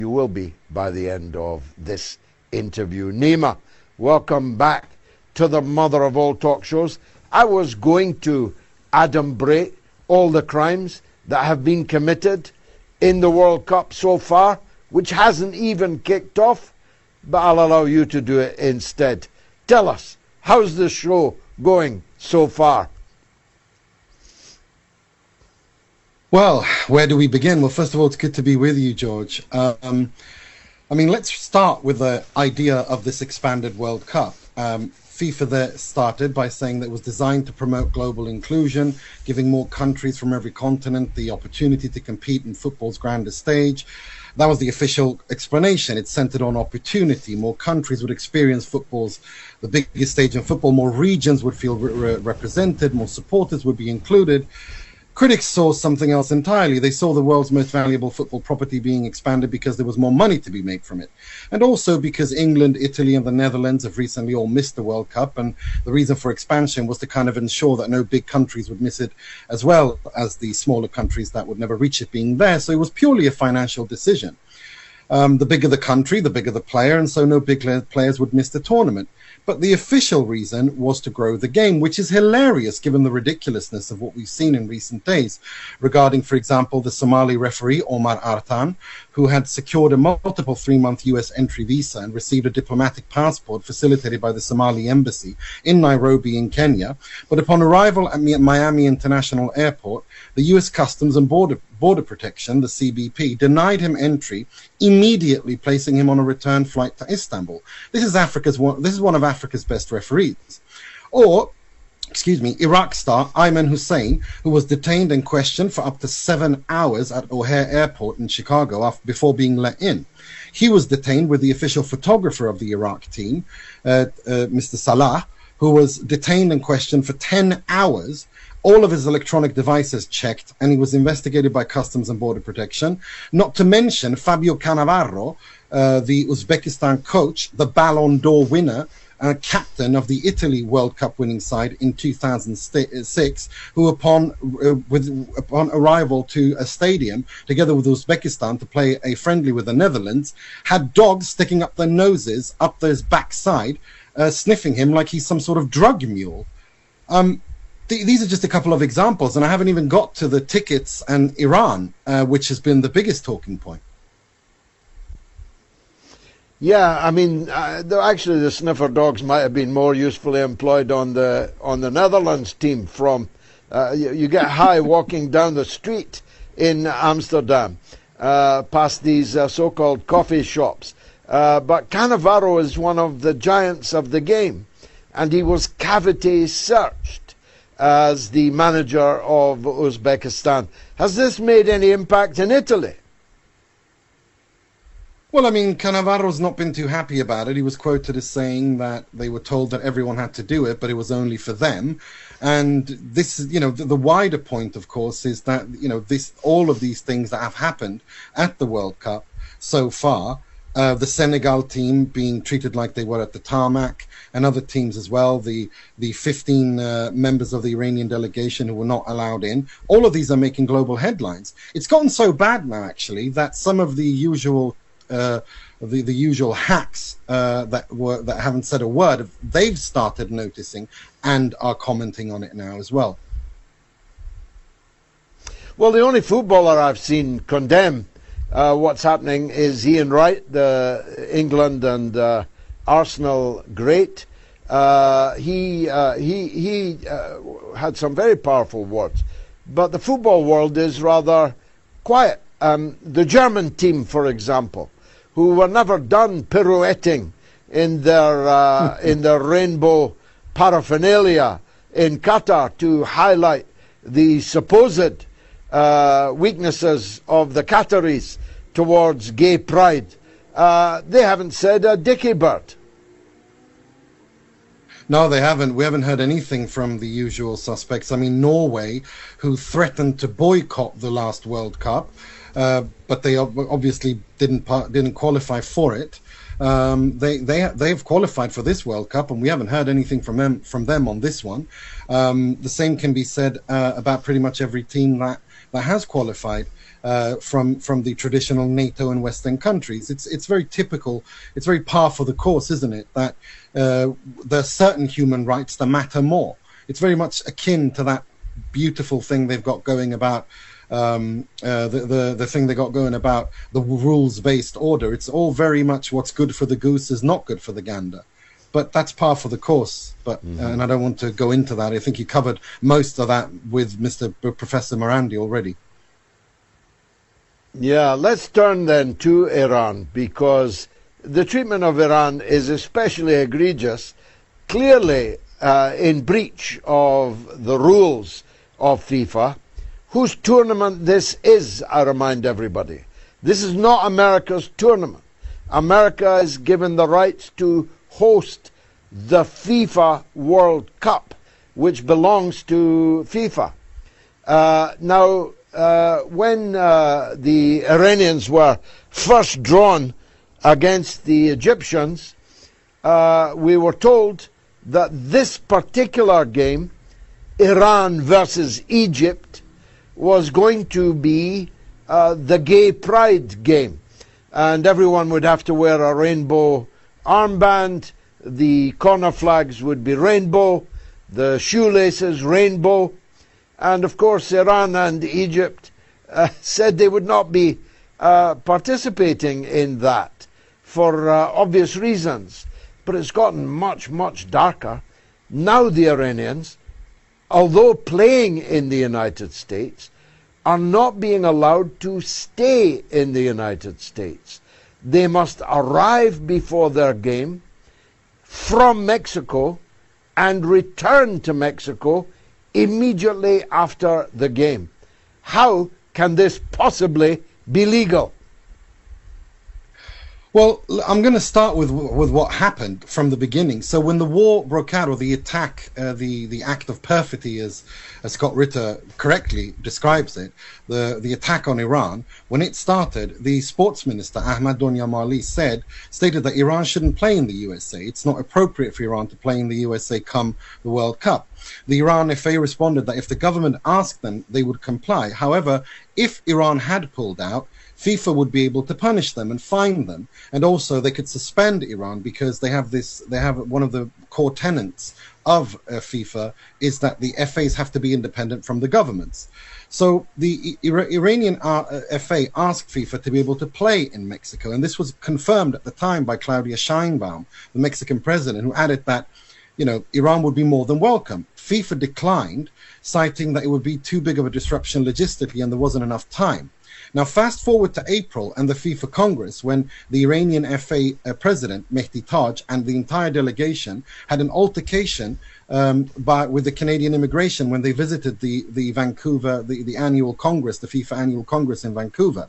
You will be by the end of this interview. Nima, welcome back to the mother of all talk shows. I was going to adumbrate all the crimes that have been committed in the World Cup so far, which hasn't even kicked off, but I'll allow you to do it instead. Tell us, how's the show going so far? Well, where do we begin? Well, first of all, it's good to be with you, George. I mean, let's start with the idea of this expanded World Cup. FIFA there started by saying that it was designed to promote global inclusion, giving more countries from every continent the opportunity to compete in football's grandest stage. That was the official explanation. It's centered on opportunity. More countries would experience the biggest stage in football. More regions would feel represented. More supporters would be included. Critics saw something else entirely. They saw the world's most valuable football property being expanded because there was more money to be made from it. And also because England, Italy, and the Netherlands have recently all missed the World Cup. And the reason for expansion was to kind of ensure that no big countries would miss it, as well as the smaller countries that would never reach it being there. So it was purely a financial decision. The bigger the country, the bigger the player, and so no big players would miss the tournament. But the official reason was to grow the game, which is hilarious given the ridiculousness of what we've seen in recent days regarding, for example, the Somali referee Omar Artan, who had secured a multiple 3-month US entry visa and received a diplomatic passport facilitated by the Somali embassy in Nairobi in Kenya. But upon arrival at Miami International Airport, the US Customs and Border Protection, the CBP, denied him entry, immediately placing him on a return flight to Istanbul. This is one of Africa's best referees. Or, Iraq star Ayman Hussein, who was detained and questioned for up to 7 hours at O'Hare Airport in Chicago before being let in. He was detained with the official photographer of the Iraq team, Mr. Salah, who was detained and questioned for 10 hours. All of his electronic devices checked, and he was investigated by Customs and Border Protection. Not to mention Fabio Cannavaro, the Uzbekistan coach, the Ballon d'Or winner, captain of the Italy World Cup winning side in 2006, who upon arrival to a stadium, together with Uzbekistan, to play a friendly with the Netherlands, had dogs sticking up their noses, up his backside, sniffing him like he's some sort of drug mule. These are just a couple of examples, and I haven't even got to the tickets and Iran, which has been the biggest talking point. Yeah, I mean, actually the sniffer dogs might have been more usefully employed on the Netherlands team. You get high walking down the street in Amsterdam, past these so-called coffee shops. But Cannavaro is one of the giants of the game, and he was cavity searched as the manager of Uzbekistan. Has this made any impact in Italy? Well, I mean, Cannavaro's not been too happy about it. He was quoted as saying that they were told that everyone had to do it, but it was only for them. And this is, the wider point, of course, is that, all of these things that have happened at the World Cup so far, the Senegal team being treated like they were at the tarmac, and other teams as well, the 15 members of the Iranian delegation who were not allowed in, all of these are making global headlines. It's gotten so bad now, actually, that some of the usual usual hacks that haven't said a word, they've started noticing and are commenting on it now as well. Well, the only footballer I've seen condemn what's happening is Ian Wright, the England and Arsenal great. He had some very powerful words, but the football world is rather quiet. The German team, for example, who were never done pirouetting in their rainbow paraphernalia in Qatar to highlight the supposed weaknesses of the Qataris towards gay pride. They haven't said a dicky bird. No, they haven't. We haven't heard anything from the usual suspects. I mean, Norway, who threatened to boycott the last World Cup, but they obviously didn't qualify for it. They've qualified for this World Cup, and we haven't heard anything from them on this one. The same can be said about pretty much every team that has qualified. from the traditional NATO and Western countries. It's very typical. It's very par for the course, isn't it? That there are certain human rights that matter more. It's very much akin to that beautiful thing they've got going about the thing they got going about the rules-based order. It's all very much what's good for the goose is not good for the gander. But that's par for the course. But and I don't want to go into that. I think you covered most of that with Professor Morandi already. Yeah, let's turn then to Iran, because the treatment of Iran is especially egregious, clearly in breach of the rules of FIFA, whose tournament this is, I remind everybody. This is not America's tournament. America is given the rights to host the FIFA World Cup, which belongs to FIFA. Now, when the Iranians were first drawn against the Egyptians, we were told that this particular game, Iran versus Egypt, was going to be the gay pride game. And everyone would have to wear a rainbow armband, the corner flags would be rainbow, the shoelaces rainbow, and of course Iran and Egypt said they would not be participating in that for obvious reasons. But it's gotten much, much darker. Now the Iranians, although playing in the United States, are not being allowed to stay in the United States. They must arrive before their game from Mexico and return to Mexico immediately after the game. How can this possibly be legal? Well, I'm going to start with what happened from the beginning. So when the war broke out, or the attack, the act of perfidy, as Scott Ritter correctly describes it, the attack on Iran, when it started, the sports minister, Ahmad Donyamali, stated that Iran shouldn't play in the USA. It's not appropriate for Iran to play in the USA come the World Cup. The Iran FA responded that if the government asked them, they would comply. However, if Iran had pulled out, FIFA would be able to punish them and fine them, and also they could suspend Iran, because they have one of the core tenets of FIFA is that the FAs have to be independent from the governments. So the Iranian FA asked FIFA to be able to play in Mexico, and this was confirmed at the time by Claudia Sheinbaum, the Mexican president, who added that, you know, Iran would be more than welcome. FIFA declined, citing that it would be too big of a disruption logistically and there wasn't enough time. Now, fast forward to April and the FIFA Congress, when the Iranian FA president, Mehdi Taj, and the entire delegation had an altercation with the Canadian immigration when they visited the Vancouver, the annual Congress, the FIFA annual Congress in Vancouver,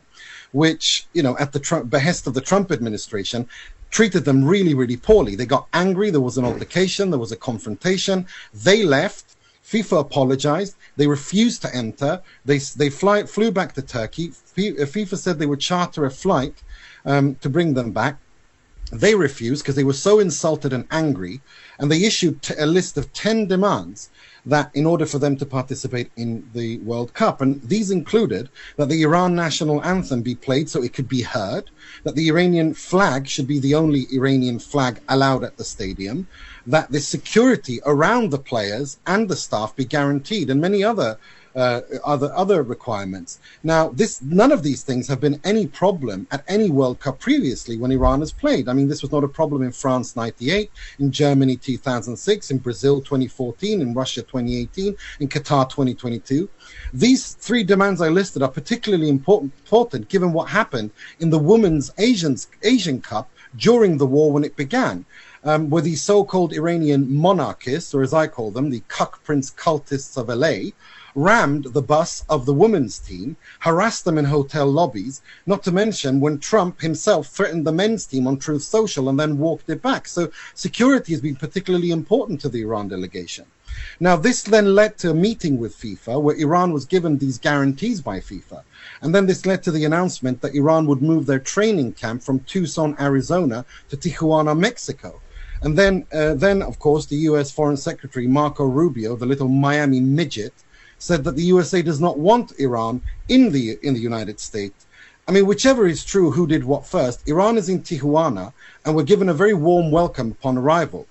which, you know, at the behest of the Trump administration, treated them really, really poorly. They got angry. There was an altercation. There was a confrontation. They left. FIFA apologized. They refused to enter. They flew back to Turkey. FIFA said they would charter a flight to bring them back. They refused because they were so insulted and angry, and they issued a list of 10 demands that in order for them to participate in the World Cup. And these included that the Iran national anthem be played so it could be heard, that the Iranian flag should be the only Iranian flag allowed at the stadium, that the security around the players and the staff be guaranteed, and many other requirements. Now, none of these things have been any problem at any World Cup previously when Iran has played. I mean, this was not a problem in France '98, in Germany 2006, in Brazil 2014, in Russia 2018, in Qatar 2022. These three demands I listed are particularly important given what happened in the Women's Asian Cup during the war when it began. Where these so-called Iranian monarchists, or as I call them, the cuck prince cultists of LA, rammed the bus of the women's team, harassed them in hotel lobbies, not to mention when Trump himself threatened the men's team on Truth Social and then walked it back. So security has been particularly important to the Iran delegation. Now, this then led to a meeting with FIFA where Iran was given these guarantees by FIFA. And then this led to the announcement that Iran would move their training camp from Tucson, Arizona to Tijuana, Mexico. And then, of course, the U.S. Foreign Secretary Marco Rubio, the little Miami midget, said that the USA does not want Iran in the United States. I mean, whichever is true, who did what first, Iran is in Tijuana and were given a very warm welcome upon arrival.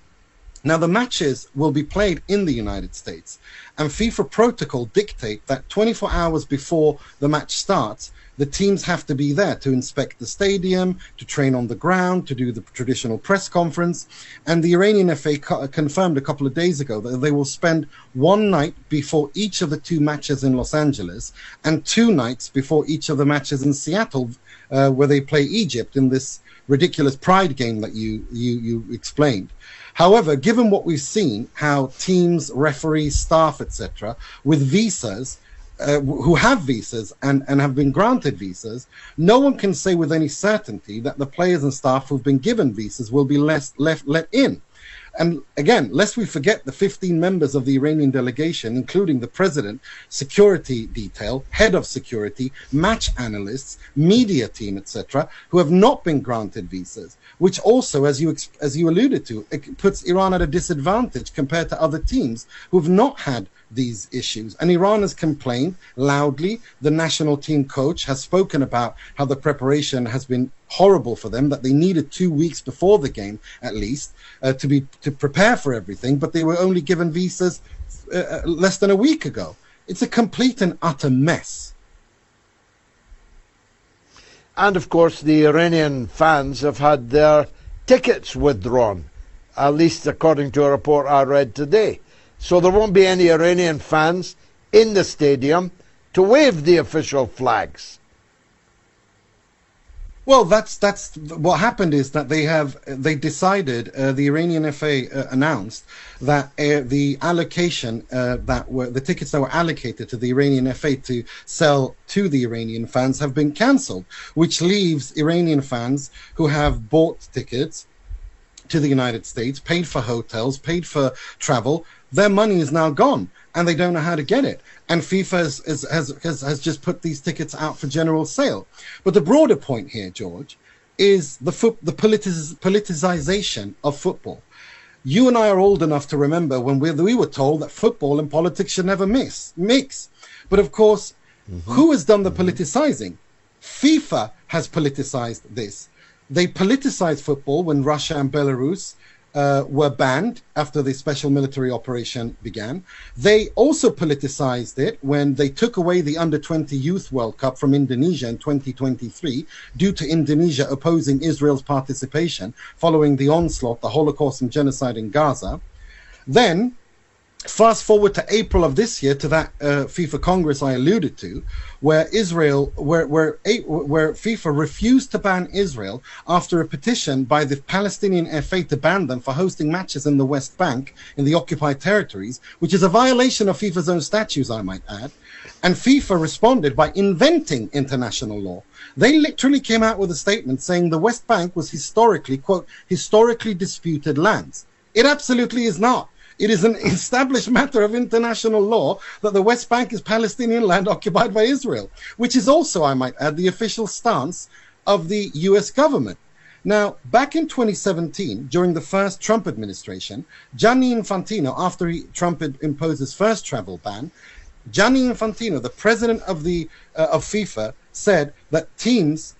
Now, the matches will be played in the United States, and FIFA protocol dictate that 24 hours before the match starts, the teams have to be there to inspect the stadium, to train on the ground, to do the traditional press conference. And the Iranian FA confirmed a couple of days ago that they will spend one night before each of the two matches in Los Angeles and 2 nights before each of the matches in Seattle, where they play Egypt in this ridiculous pride game that you explained. However, given what we've seen, how teams, referees, staff, etc., with visas, who have visas and have been granted visas, no one can say with any certainty that the players and staff who've been given visas will be let in. And again, lest we forget the 15 members of the Iranian delegation, including the president, security detail, head of security, match analysts, media team, etc., who have not been granted visas, which also, as you alluded to, it puts Iran at a disadvantage compared to other teams who have not had these issues. And Iran has complained loudly. The national team coach has spoken about how the preparation has been horrible for them, that they needed 2 weeks before the game at least to prepare for everything, but they were only given visas less than a week ago. It's a complete and utter mess. And of course the Iranian fans have had their tickets withdrawn, at least according to a report I read today. So there won't be any Iranian fans in the stadium to wave the official flags. Well, that's what happened is that they decided, the Iranian FA announced that the allocation the tickets that were allocated to the Iranian FA to sell to the Iranian fans have been cancelled, which leaves Iranian fans who have bought tickets to the United States, paid for hotels, paid for travel. Their money is now gone, and they don't know how to get it. And FIFA has just put these tickets out for general sale. But the broader point here, George, is the politicization of football. You and I are old enough to remember when we were told that football and politics should never mix. But of course, who has done the politicizing? FIFA has politicized this. They politicized football when Russia and Belarus were banned after the special military operation began. They also politicized it when they took away the Under-20 Youth World Cup from Indonesia in 2023 due to Indonesia opposing Israel's participation following the onslaught, the Holocaust and genocide in Gaza. Then, fast forward to April of this year, to that FIFA Congress I alluded to, where FIFA refused to ban Israel after a petition by the Palestinian FA to ban them for hosting matches in the West Bank in the occupied territories, which is a violation of FIFA's own statutes, I might add. And FIFA responded by inventing international law. They literally came out with a statement saying the West Bank was historically, quote, historically disputed lands. It absolutely is not. It is an established matter of international law that the West Bank is Palestinian land occupied by Israel, which is also, I might add, the official stance of the US government. Now, back in 2017, during the first Trump administration, Gianni Infantino, after Trump had imposed his first travel ban, Gianni Infantino, the president of FIFA, said that teams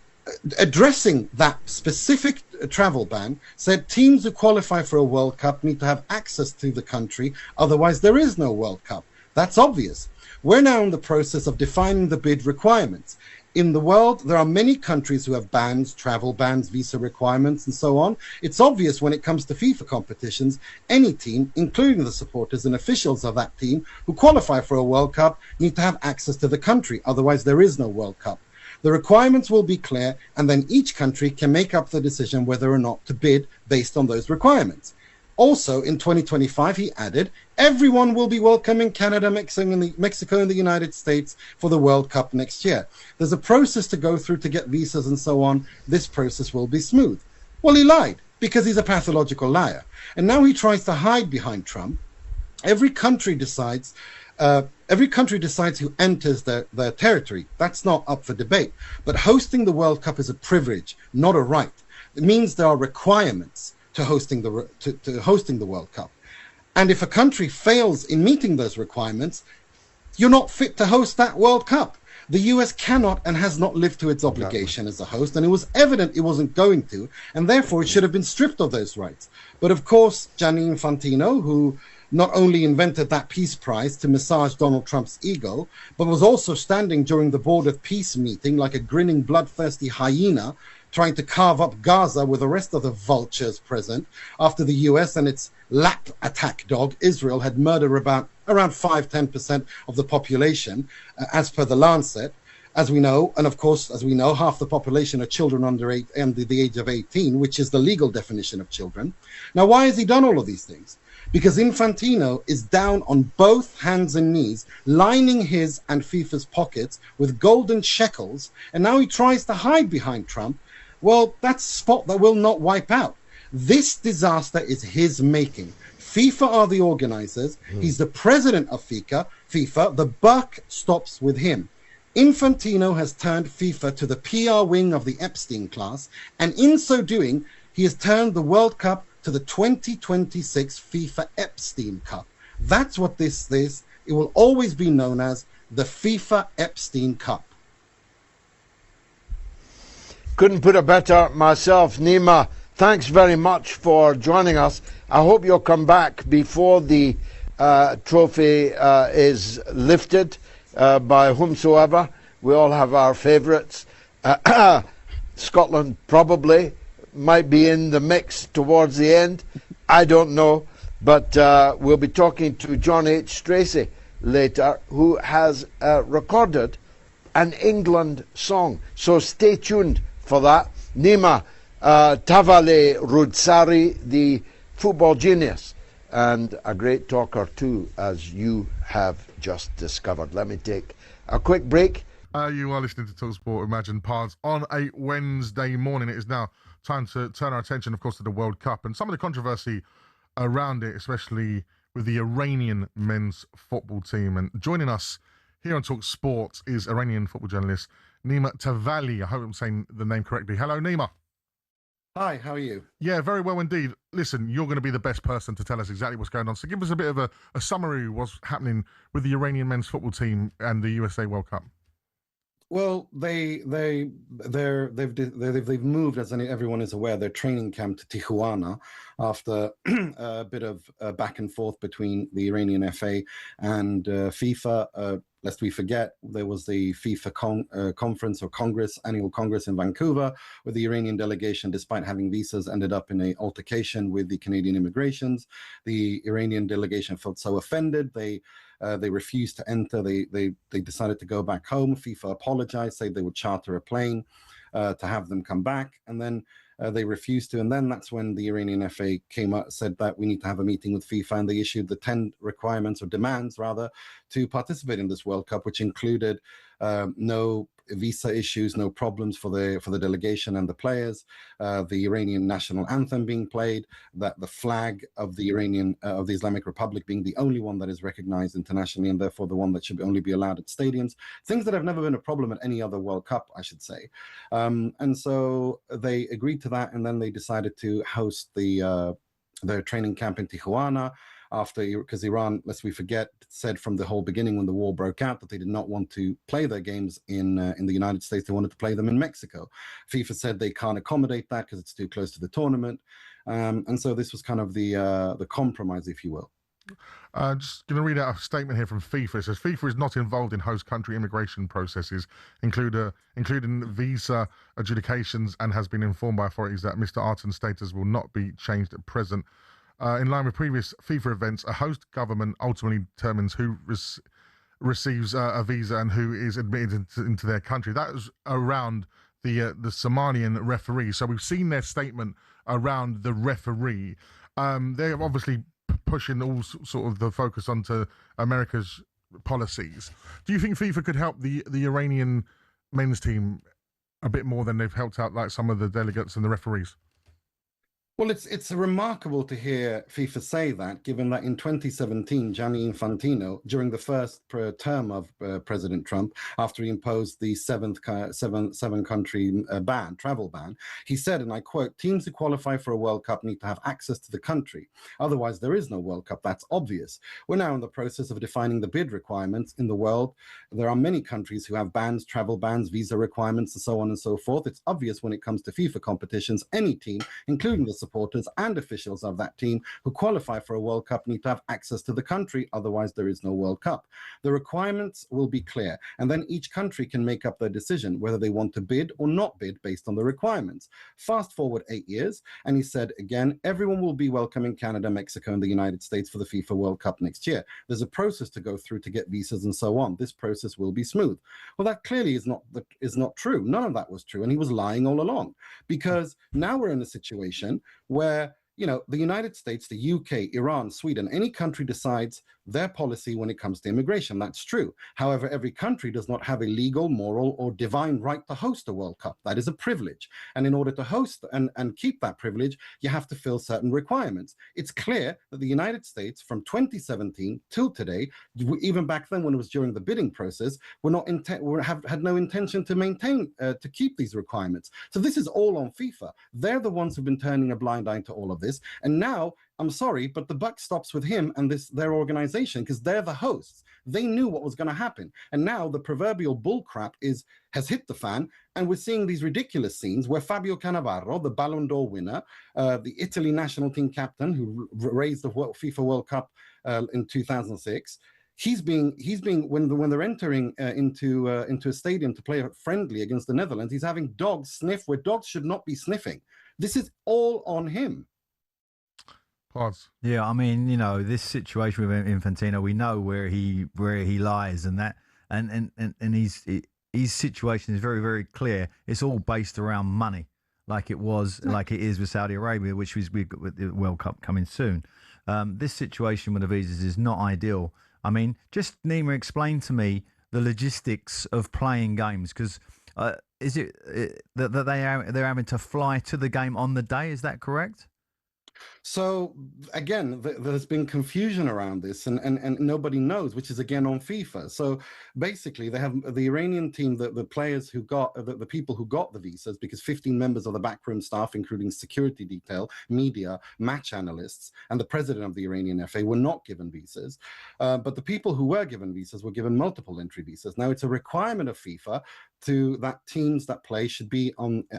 addressing that specific travel ban, said teams who qualify for a World Cup need to have access to the country, otherwise there is no World Cup. That's obvious. We're now in the process of defining the bid requirements. In the world, there are many countries who have bans, travel bans, visa requirements, and so on. It's obvious when it comes to FIFA competitions, any team, including the supporters and officials of that team, who qualify for a World Cup need to have access to the country, otherwise there is no World Cup. The requirements will be clear, and then each country can make up the decision whether or not to bid based on those requirements. Also, in 2025, he added, everyone will be welcome in Canada, Mexico, and the United States for the World Cup next year. There's a process to go through to get visas and so on. This process will be smooth. Well, he lied, because he's a pathological liar. And now he tries to hide behind Trump. Every country decides who enters their territory. That's not up for debate. But hosting the World Cup is a privilege, not a right. It means there are requirements to hosting the World Cup. And if a country fails in meeting those requirements, you're not fit to host that World Cup. The US cannot and has not lived to its obligation as a host, and it was evident it wasn't going to, and therefore it should have been stripped of those rights. But of course, Gianni Infantino, who not only invented that peace prize to massage Donald Trump's ego, but was also standing during the Board of Peace meeting like a grinning, bloodthirsty hyena, trying to carve up Gaza with the rest of the vultures present after the US and its lap attack dog, Israel, had murdered around 5-10% of the population, as per the Lancet. As we know, and of course, as we know, half the population are children under the age of 18, which is the legal definition of children. Now, why has he done all of these things? Because Infantino is down on both hands and knees, lining his and FIFA's pockets with golden shekels, and now he tries to hide behind Trump. Well, that's a spot that will not wipe out. This disaster is his making. FIFA are the organizers. He's the president of FIFA. The buck stops with him. Infantino has turned FIFA to the PR wing of the Epstein class, and in so doing, he has turned the World Cup to the 2026 FIFA Epstein Cup. That's what this is. It will always be known as the FIFA Epstein Cup. Couldn't put it better myself. Nima, thanks very much for joining us. I hope you'll come back before the trophy is lifted by whomsoever. We all have our favourites. Scotland probably might be in the mix towards the end. I don't know. But we'll be talking to John H. Stracey later, who has recorded an England song. So stay tuned for that. Nima Tavale Rudsari, the football genius, and a great talker too, as you have just discovered. Let me take a quick break. You are listening to TalkSport Imagine Pards on a Wednesday morning. It is now time to turn our attention, of course, to the World Cup and some of the controversy around it, especially with the Iranian men's football team. And joining us here on TalkSport is Iranian football journalist Nima Tavale. I hope I'm saying the name correctly. Hello, Nima. Hi, how are you? Yeah, very well indeed. Listen, you're going to be the best person to tell us exactly what's going on. So give us a bit of a summary of what's happening with the Iranian men's football team and the USA World Cup. Well, they've moved, as everyone is aware, their training camp to Tijuana after a bit of back and forth between the Iranian FA and FIFA. Lest we forget, there was the FIFA conference or Congress, annual Congress in Vancouver, where the Iranian delegation, despite having visas, ended up in an altercation with the Canadian immigrations. The Iranian delegation felt so offended, they refused to enter. They decided to go back home. FIFA apologized, said they would charter a plane to have them come back, and then they refused to. And then that's when the Iranian FA came up, said that we need to have a meeting with FIFA, and they issued the 10 requirements or demands rather to participate in this World Cup, which included no visa issues, no problems for the delegation and the players, the Iranian national anthem being played, that the flag of the Islamic Republic being the only one that is recognized internationally and therefore the one that should only be allowed at stadiums, things that have never been a problem at any other World Cup, I should say. And so they agreed to that, and then they decided to host their training camp in Tijuana, because Iran, lest we forget, said from the whole beginning when the war broke out that they did not want to play their games in the United States. They wanted to play them in Mexico. FIFA said they can't accommodate that because it's too close to the tournament. And so this was kind of the compromise, if you will. Just going to read out a statement here from FIFA. It says, FIFA is not involved in host country immigration processes, including visa adjudications, and has been informed by authorities that Mr. Arton's status will not be changed at present. In line with previous FIFA events, a host government ultimately determines who receives a visa and who is admitted into their country. That is around the Somalian referee. So we've seen their statement around the referee. They're obviously pushing all sort of the focus onto America's policies. Do you think FIFA could help the Iranian men's team a bit more than they've helped out like some of the delegates and the referees? Well, it's remarkable to hear FIFA say that, given that in 2017, Gianni Infantino, during the first term of President Trump, after he imposed the seven country travel ban, he said, and I quote, "Teams who qualify for a World Cup need to have access to the country. Otherwise, there is no World Cup. That's obvious. We're now in the process of defining the bid requirements in the world. There are many countries who have bans, travel bans, visa requirements, and so on and so forth. It's obvious when it comes to FIFA competitions, any team, including the supporters and officials of that team who qualify for a World Cup, need to have access to the country. Otherwise, there is no World Cup. The requirements will be clear, and then each country can make up their decision whether they want to bid or not bid based on the requirements." Fast forward 8 years, and he said again, "Everyone will be welcome in Canada, Mexico, and the United States for the FIFA World Cup next year. There's a process to go through to get visas and so on. This process will be smooth." Well, that clearly is not true. None of that was true, and he was lying all along, because now we're in a situation where, you know, the United States, the UK, Iran, Sweden, any country decides their policy when it comes to immigration. That's true. However, every country does not have a legal, moral, or divine right to host a World Cup. That is a privilege. And in order to host and keep that privilege, you have to fill certain requirements. It's clear that the United States, from 2017 till today, even back then when it was during the bidding process, had no intention to maintain, to keep these requirements. So this is all on FIFA. They're the ones who've been turning a blind eye to all of this. And now, I'm sorry, but the buck stops with him and their organization, because they're the hosts. They knew what was going to happen. And now the proverbial bullcrap has hit the fan, and we're seeing these ridiculous scenes where Fabio Cannavaro, the Ballon d'Or winner, the Italy national team captain who raised the FIFA World Cup in 2006, he's being when they're entering into a stadium to play friendly against the Netherlands, he's having dogs sniff where dogs should not be sniffing. This is all on him. Pause. Yeah, I mean, you know, this situation with Infantino, we know where he lies, and that and his situation is very, very clear. It's all based around money, like it is with Saudi Arabia, which we've got with the World Cup coming soon. This situation with the visas is not ideal. I mean, just Nima, explain to me the logistics of playing games, because is it that they're having to fly to the game on the day? Is that correct? So again, there's been confusion around this, and nobody knows, which is again on FIFA. So basically, they have the Iranian team, the players who got the people who got the visas, because 15 members of the backroom staff, including security detail, media, match analysts, and the president of the Iranian FA, were not given visas. But the people who were given visas were given multiple entry visas. Now it's a requirement of FIFA that teams that play should be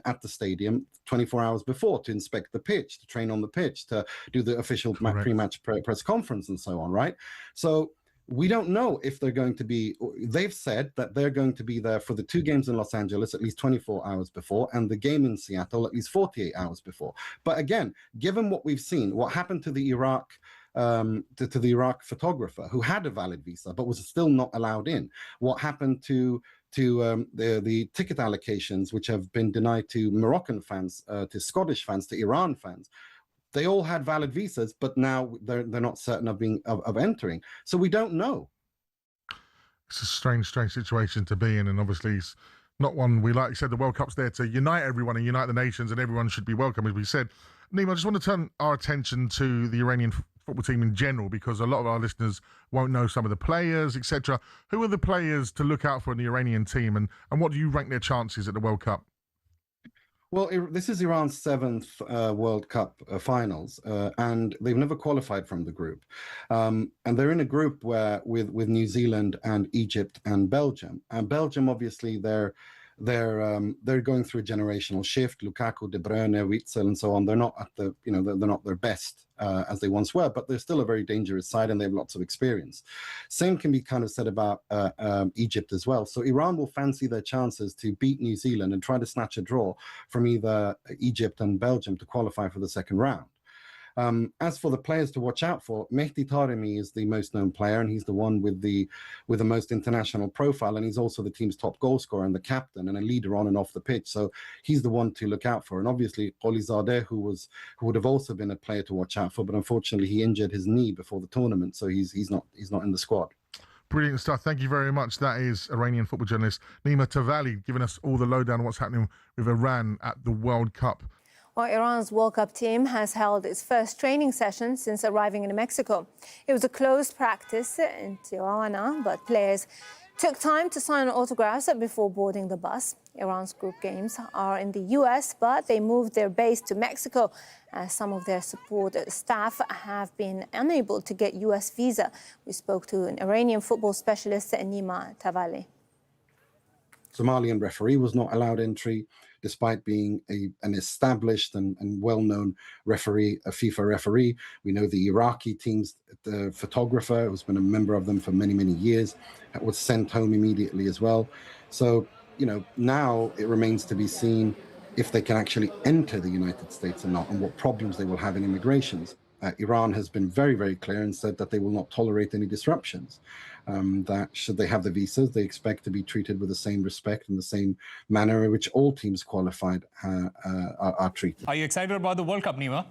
at the stadium 24 hours before to inspect the pitch, to train on the pitch, to do the official pre-match press conference and so on, right? So we don't know if they're going to be. They've said that they're going to be there for the 2 games in Los Angeles at least 24 hours before, and the game in Seattle at least 48 hours before. But again, given what we've seen, what happened to the Iraq to the Iraq photographer who had a valid visa but was still not allowed in, what happened to the ticket allocations which have been denied to Moroccan fans, to Scottish fans, to Iran fans. They all had valid visas, but now they're not certain of entering. So we don't know. It's a strange situation to be in, and obviously it's not one we like. You said the World Cup's there to unite everyone and unite the nations, and everyone should be welcome, as we said. Nima, I just want to turn our attention to the Iranian football team in general, because a lot of our listeners won't know some of the players, etc. Who are the players to look out for in the Iranian team, and what do you rank their chances at the World Cup? Well, this is Iran's 7th World Cup finals, and they've never qualified from the group. And they're in a group with New Zealand and Egypt and Belgium. And Belgium, obviously, they're going through a generational shift. Lukaku, De Bruyne, Witsel, and so on. They're not they're not their best as they once were, but they're still a very dangerous side, and they have lots of experience. Same can be kind of said about Egypt as well. So Iran will fancy their chances to beat New Zealand and try to snatch a draw from either Egypt and Belgium to qualify for the second round. As for the players to watch out for, Mehdi Taremi is the most known player, and he's the one with the most international profile, and he's also the team's top goal scorer and the captain and a leader on and off the pitch. So he's the one to look out for. And obviously Qolizadeh, who would have also been a player to watch out for, but unfortunately he injured his knee before the tournament, so he's not in the squad. Brilliant stuff. Thank you very much. That is Iranian football journalist Nima Tavalli giving us all the lowdown on what's happening with Iran at the World Cup. Well, Iran's World Cup team has held its first training session since arriving in Mexico. It was a closed practice in Tijuana, but players took time to sign autographs before boarding the bus. Iran's group games are in the US, but they moved their base to Mexico as some of their support staff have been unable to get US visa. We spoke to an Iranian football specialist, Nima Tavali. Somalian referee was not allowed entry, despite being an established and well-known referee, a FIFA referee. We know the Iraqi team's photographer, who's been a member of them for many, many years, was sent home immediately as well. So, you know, now it remains to be seen if they can actually enter the United States or not, and what problems they will have in immigrations. Iran has been very, very clear and said that they will not tolerate any disruptions. That should they have the visas, they expect to be treated with the same respect and the same manner in which all teams qualified are treated. Are you excited about the World Cup, Nima?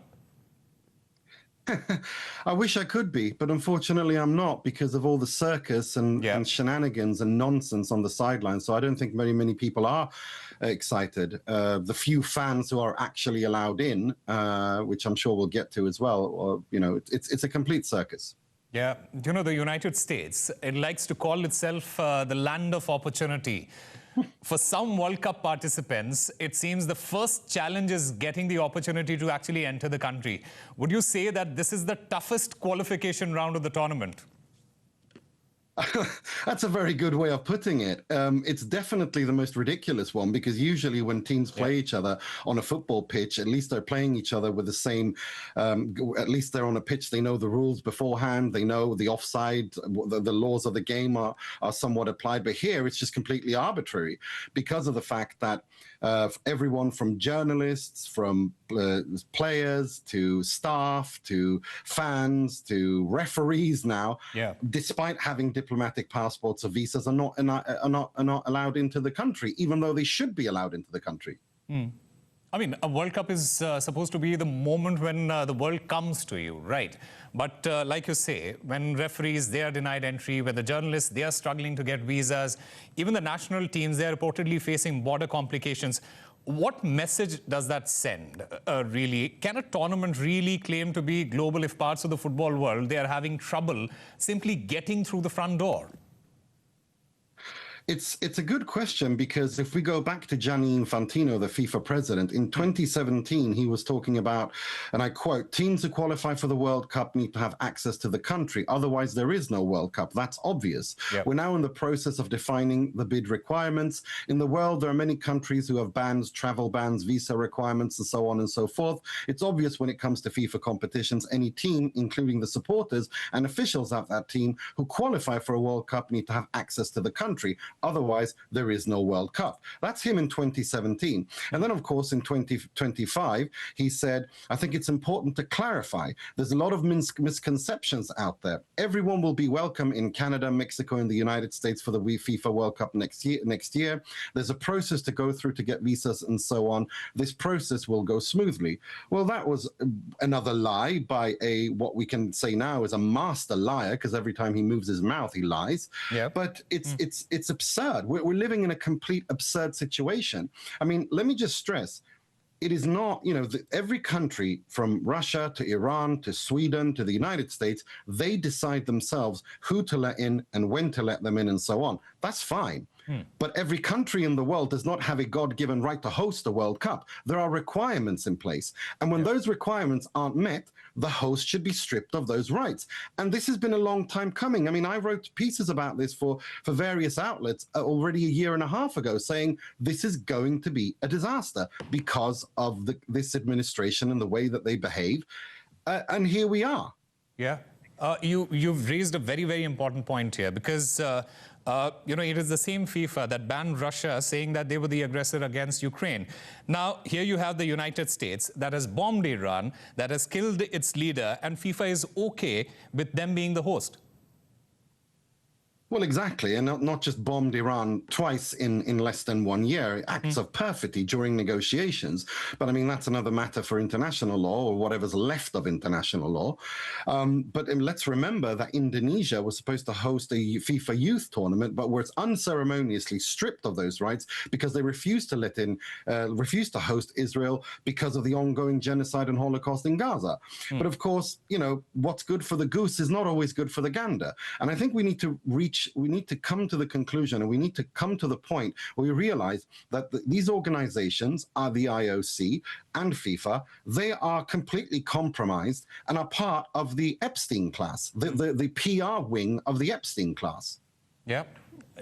I wish I could be, but unfortunately I'm not, because of all the circus and shenanigans and nonsense on the sidelines. So I don't think many people are excited. The few fans who are actually allowed in, which I'm sure we'll get to as well, or, you know, it's a complete circus. Yeah, you know, the United States, it likes to call itself the land of opportunity. For some World Cup participants, it seems the first challenge is getting the opportunity to actually enter the country. Would you say that this is the toughest qualification round of the tournament? That's a very good way of putting it. It's definitely the most ridiculous one, because usually when teams play each other on a football pitch, at least they're playing each other with the same, at least they're on a pitch, they know the rules beforehand, they know the offside, the laws of the game are somewhat applied. But here it's just completely arbitrary, because of the fact that everyone from journalists, from players to staff to fans to referees now, despite having diplomatic passports or visas, are not allowed into the country, even though they should be allowed into the country. I mean, a World Cup is supposed to be the moment when the world comes to you, right? But like you say, when referees, they are denied entry, when the journalists, they are struggling to get visas, even the national teams, they are reportedly facing border complications. What message does that send, really? Can a tournament really claim to be global if parts of the football world, they are having trouble simply getting through the front door? It's a good question, because if we go back to Gianni Infantino, the FIFA president, in 2017, he was talking about, and I quote, "Teams who qualify for the World Cup need to have access to the country. Otherwise, there is no World Cup." That's obvious. We're now in the process of defining the bid requirements. In the world, there are many countries who have bans, travel bans, visa requirements, and so on and so forth. It's obvious when it comes to FIFA competitions, any team, including the supporters and officials of that team who qualify for a World Cup, need to have access to the country. Otherwise, there is no World Cup. That's him in 2017. And then, of course, in 2025, he said, "I think it's important to clarify. There's a lot of misconceptions out there. Everyone will be welcome in Canada, Mexico, and the United States for the FIFA World Cup next year. There's a process to go through to get visas and so on. This process will go smoothly." Well, that was another lie by what we can say now is a master liar, because every time he moves his mouth, he lies. But it's absurd. We're living in a complete absurd situation. I mean, let me just stress, it is not, you know, every country from Russia to Iran to Sweden to the United States, they decide themselves who to let in and when to let them in and so on. That's fine. But every country in the world does not have a God-given right to host a World Cup. There are requirements in place. And when those requirements aren't met, the host should be stripped of those rights. And this has been a long time coming. I mean, I wrote pieces about this for various outlets already a year and a half ago, saying this is going to be a disaster because of this administration and the way that they behave. And here we are. You've raised a very, very important point here, because you know, it is the same FIFA that banned Russia, saying that they were the aggressor against Ukraine. Now, here you have the United States that has bombed Iran, that has killed its leader, and FIFA is okay with them being the host. Well, exactly, and not just bombed Iran twice in less than 1 year, acts of perfidy during negotiations. But I mean, that's another matter for international law, or whatever's left of international law. But let's remember that Indonesia was supposed to host a FIFA youth tournament, but was unceremoniously stripped of those rights because they refused to host Israel because of the ongoing genocide and Holocaust in Gaza. But of course, you know, what's good for the goose is not always good for the gander. And I think we need to come to the conclusion, and we need to come to the point where we realize that these organizations are the IOC and FIFA. They are completely compromised and are part of the Epstein class, the PR wing of the Epstein class. Yeah.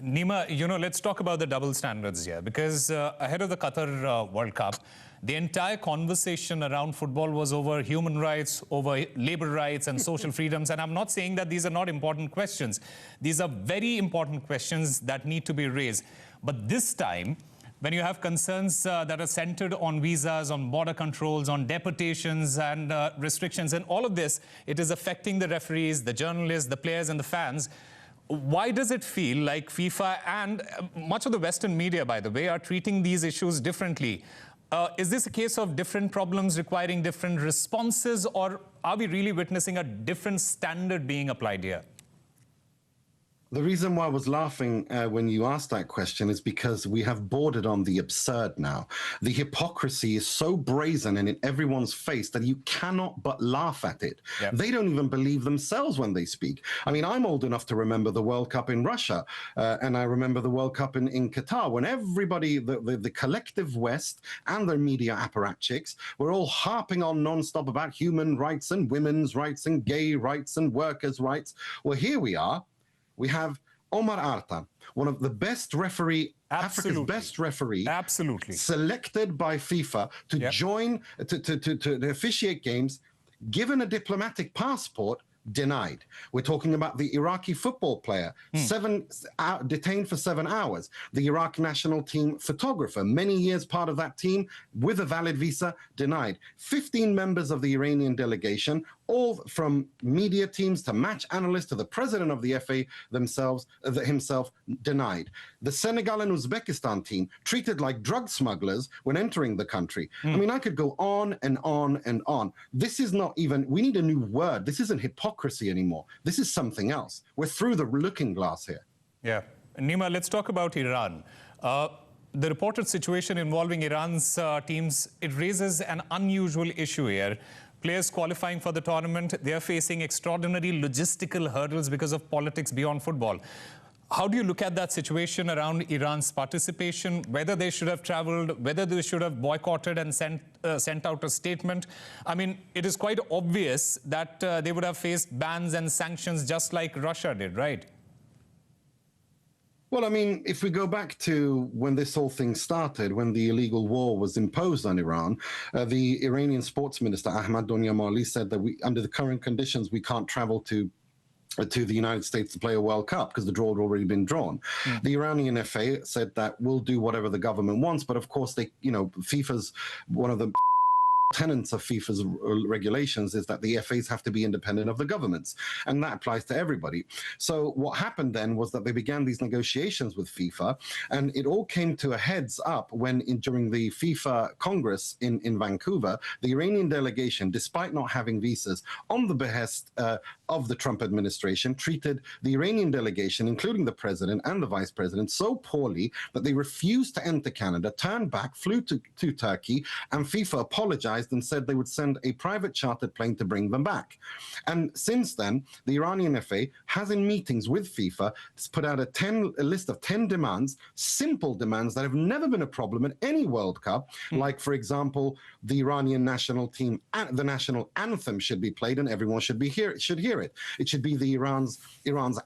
Nima, you know, let's talk about the double standards here, because ahead of the Qatar World Cup, the entire conversation around football was over human rights, over labor rights and social freedoms. And I'm not saying that these are not important questions. These are very important questions that need to be raised. But this time, when you have concerns that are centered on visas, on border controls, on deportations and restrictions and all of this, it is affecting the referees, the journalists, the players and the fans. Why does it feel like FIFA and much of the Western media, by the way, are treating these issues differently? Is this a case of different problems requiring different responses, or are we really witnessing a different standard being applied here? The reason why I was laughing when you asked that question is because we have bordered on the absurd now. The hypocrisy is so brazen and in everyone's face that you cannot but laugh at it. Yep. They don't even believe themselves when they speak. I mean, I'm old enough to remember the World Cup in Russia, and I remember the World Cup in Qatar, when everybody, the collective West and their media apparatchiks were all harping on nonstop about human rights and women's rights and gay rights and workers' rights. Well, here we are. We have Omar Arta, one of the best referee, Africa's best referee, selected by FIFA to join, to officiate games, given a diplomatic passport, denied. We're talking about the Iraqi football player, detained for 7 hours. The Iraq national team photographer, many years part of that team, with a valid visa, denied. 15 members of the Iranian delegation, all from media teams to match analysts to the president of the FA himself, denied. The Senegal and Uzbekistan team treated like drug smugglers when entering the country. I mean, I could go on and on and on. This is not even, we need a new word. This isn't hypocrisy anymore. This is something else. We're through the looking glass here. Yeah. Nima, let's talk about Iran. The reported situation involving Iran's teams, it raises an unusual issue here. Players qualifying for the tournament, they are facing extraordinary logistical hurdles because of politics beyond football. How do you look at that situation around Iran's participation, whether they should have traveled, whether they should have boycotted and sent out a statement? I mean, it is quite obvious that they would have faced bans and sanctions just like Russia did, right? Well, I mean, if we go back to when this whole thing started, when the illegal war was imposed on Iran, the Iranian sports minister, Ahmad Donyamali, said that under the current conditions, we can't travel to the United States to play a World Cup because the draw had already been drawn. The Iranian FA said that we'll do whatever the government wants, but of course, FIFA's one of the tenets of FIFA's regulations is that the FAs have to be independent of the governments, and that applies to everybody. So what happened then was that they began these negotiations with FIFA, and it all came to a heads up when during the FIFA Congress in Vancouver, the Iranian delegation, despite not having visas, on the behest of the Trump administration, treated the Iranian delegation, including the president and the vice president, so poorly that they refused to enter Canada, turned back, flew to Turkey, and FIFA apologized and said they would send a private chartered plane to bring them back. And since then, the Iranian FA has in meetings with FIFA put out a list of 10 demands, simple demands that have never been a problem at any World Cup, like, for example, the Iranian national team, the national anthem should be played and everyone should hear it. It should be the Iran's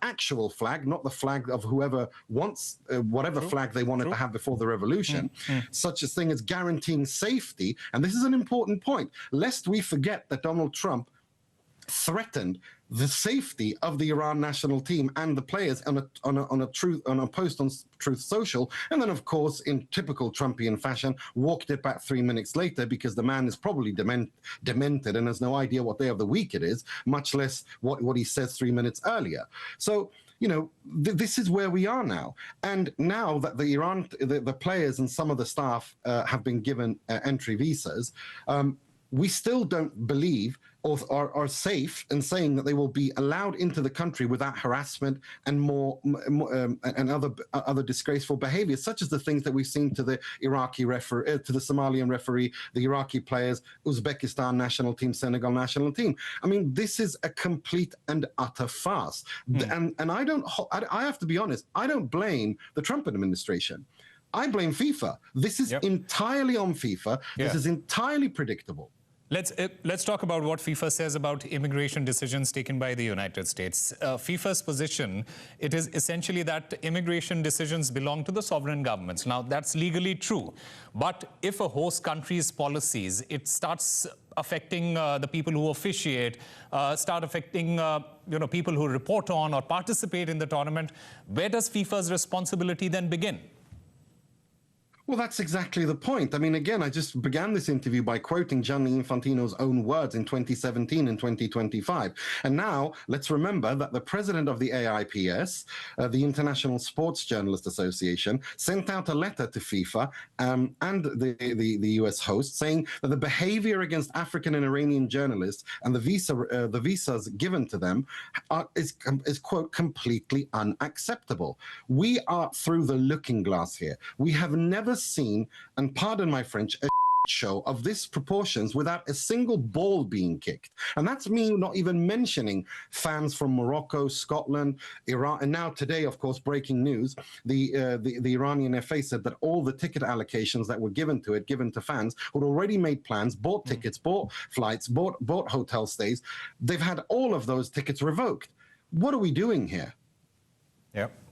actual flag, not the flag of whoever wants, whatever flag they wanted to have before the revolution. Such a thing as guaranteeing safety, and this is an important point, lest we forget that Donald Trump threatened the safety of the Iran national team and the players on a post on Truth Social, and then of course in typical Trumpian fashion walked it back 3 minutes later because the man is probably demented and has no idea what day of the week it is, much less what he says 3 minutes earlier. So this is where we are now. And now that the players and some of the staff have been given entry visas, we still don't believe or are safe in saying that they will be allowed into the country without harassment and and other disgraceful behaviors, such as the things that we've seen to the Iraqi referee, to the Somalian referee, the Iraqi players, Uzbekistan national team, Senegal national team. I mean, this is a complete and utter farce. And I have to be honest, I don't blame the Trump administration. I blame FIFA. This is entirely on FIFA. This is entirely predictable. Let's talk about what FIFA says about immigration decisions taken by the United States. FIFA's position, it is essentially that immigration decisions belong to the sovereign governments. Now, that's legally true. But if a host country's policies, it starts affecting the people who officiate, start affecting people who report on or participate in the tournament, where does FIFA's responsibility then begin? Well, that's exactly the point. I mean, again, I just began this interview by quoting Gianni Infantino's own words in 2017 and 2025. And now let's remember that the president of the AIPS, the International Sports Journalists Association, sent out a letter to FIFA and the US host saying that the behavior against African and Iranian journalists and the visas given to them is, quote, completely unacceptable. We are through the looking glass here. We have never seen, and pardon my French, a show of this proportions without a single ball being kicked. And that's me not even mentioning fans from Morocco, Scotland, Iran, and now today, of course, breaking news, the Iranian FA said that all the ticket allocations that were given to fans had already made plans, bought tickets, bought flights, bought hotel stays. They've had all of those tickets revoked. What are we doing here? Yep.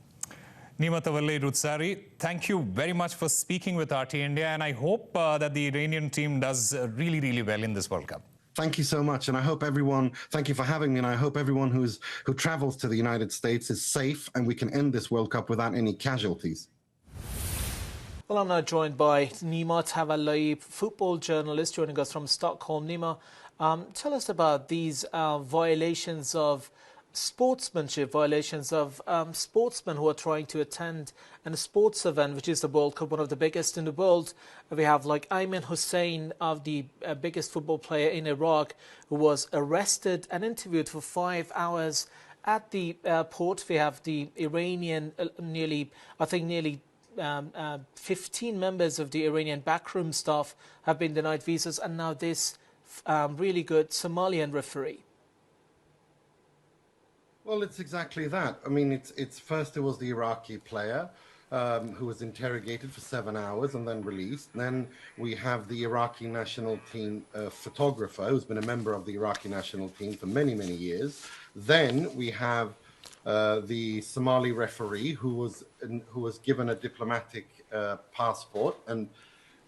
Nima Azzurri, thank you very much for speaking with RT India, and I hope that the Iranian team does really, really well in this World Cup. Thank you so much, and I hope thank you for having me, and I hope everyone who travels to the United States is safe and we can end this World Cup without any casualties. Well, I'm now joined by Nima Tavallaeib, football journalist, joining us from Stockholm. Nima, tell us about these violations of sportsmanship, violations of sportsmen who are trying to attend a sports event, which is the World Cup, one of the biggest in the world. We have like Ayman Hussein, of the biggest football player in Iraq, who was arrested and interviewed for 5 hours at the airport. We have the Iranian, nearly 15 members of the Iranian backroom staff have been denied visas, and now this really good Somalian referee. Well, it's exactly that. I mean, it's first it was the Iraqi player who was interrogated for 7 hours and then released. Then we have the Iraqi national team photographer who's been a member of the Iraqi national team for many, many years. Then we have the Somali referee who was given a diplomatic passport and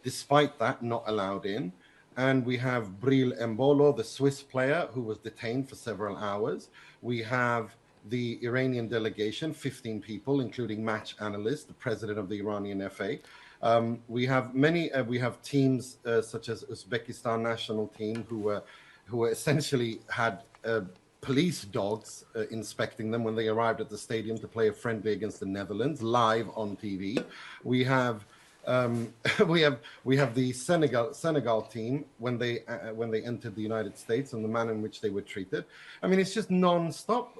despite that not allowed in. And we have Bril Embolo, the Swiss player, who was detained for several hours. We have the Iranian delegation, 15 people, including match analysts, the president of the Iranian FA. We have teams such as Uzbekistan national team who essentially had police dogs inspecting them when they arrived at the stadium to play a friendly against the Netherlands live on TV. We have the Senegal team when they entered the United States and the manner in which they were treated. I mean, it's just non-stop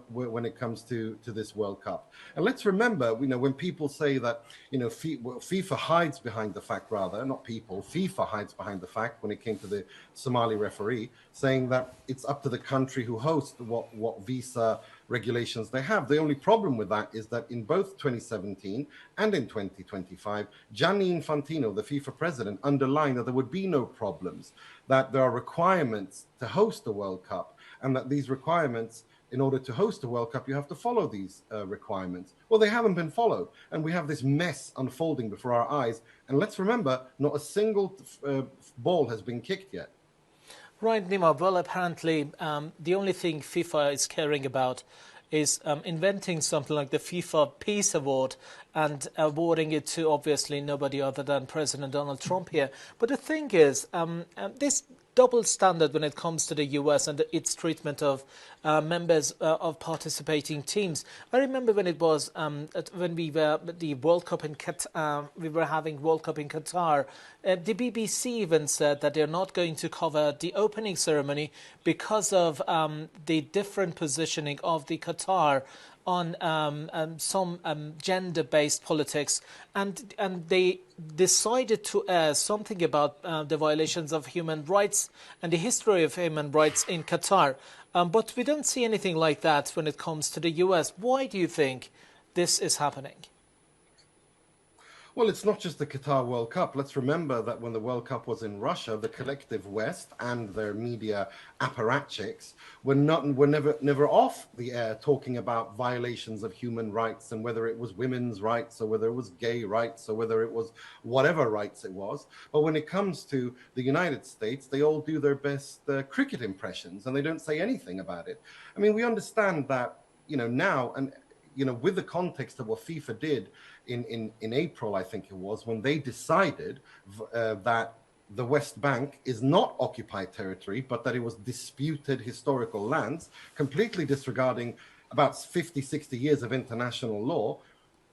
when it comes to this World Cup. And let's remember, when people say that FIFA hides behind the fact, rather not people, FIFA hides behind the fact when it came to the Somali referee, saying that it's up to the country who hosts what visa regulations they have. The only problem with that is that in both 2017 and in 2025, Gianni Infantino, the FIFA president, underlined that there would be no problems, that there are requirements to host the World Cup, and that these requirements, in order to host a World Cup, you have to follow these requirements. Well, they haven't been followed, and we have this mess unfolding before our eyes. And let's remember, not a single ball has been kicked yet. Right, Nima. Well, apparently the only thing FIFA is caring about is inventing something like the FIFA Peace Award and awarding it to, obviously, nobody other than President Donald Trump here. But the thing is, this double standard when it comes to the US and its treatment of members of participating teams. I remember when it was when we were the World Cup in Qatar, we were having World Cup in Qatar. The BBC even said that they're not going to cover the opening ceremony because of the different positioning of the Qatar on some gender-based politics, and they decided to air something about the violations of human rights and the history of human rights in Qatar. But we don't see anything like that when it comes to the US. Why do you think this is happening? Well, it's not just the Qatar World Cup. Let's remember that when the World Cup was in Russia, the collective West and their media apparatchiks were never off the air talking about violations of human rights, and whether it was women's rights or whether it was gay rights or whether it was whatever rights it was. But when it comes to the United States, they all do their best cricket impressions and they don't say anything about it. I mean, we understand that, now, and with the context of what FIFA did in April, I think it was, when they decided that the West Bank is not occupied territory, but that it was disputed historical lands, completely disregarding about 50, 60 years of international law.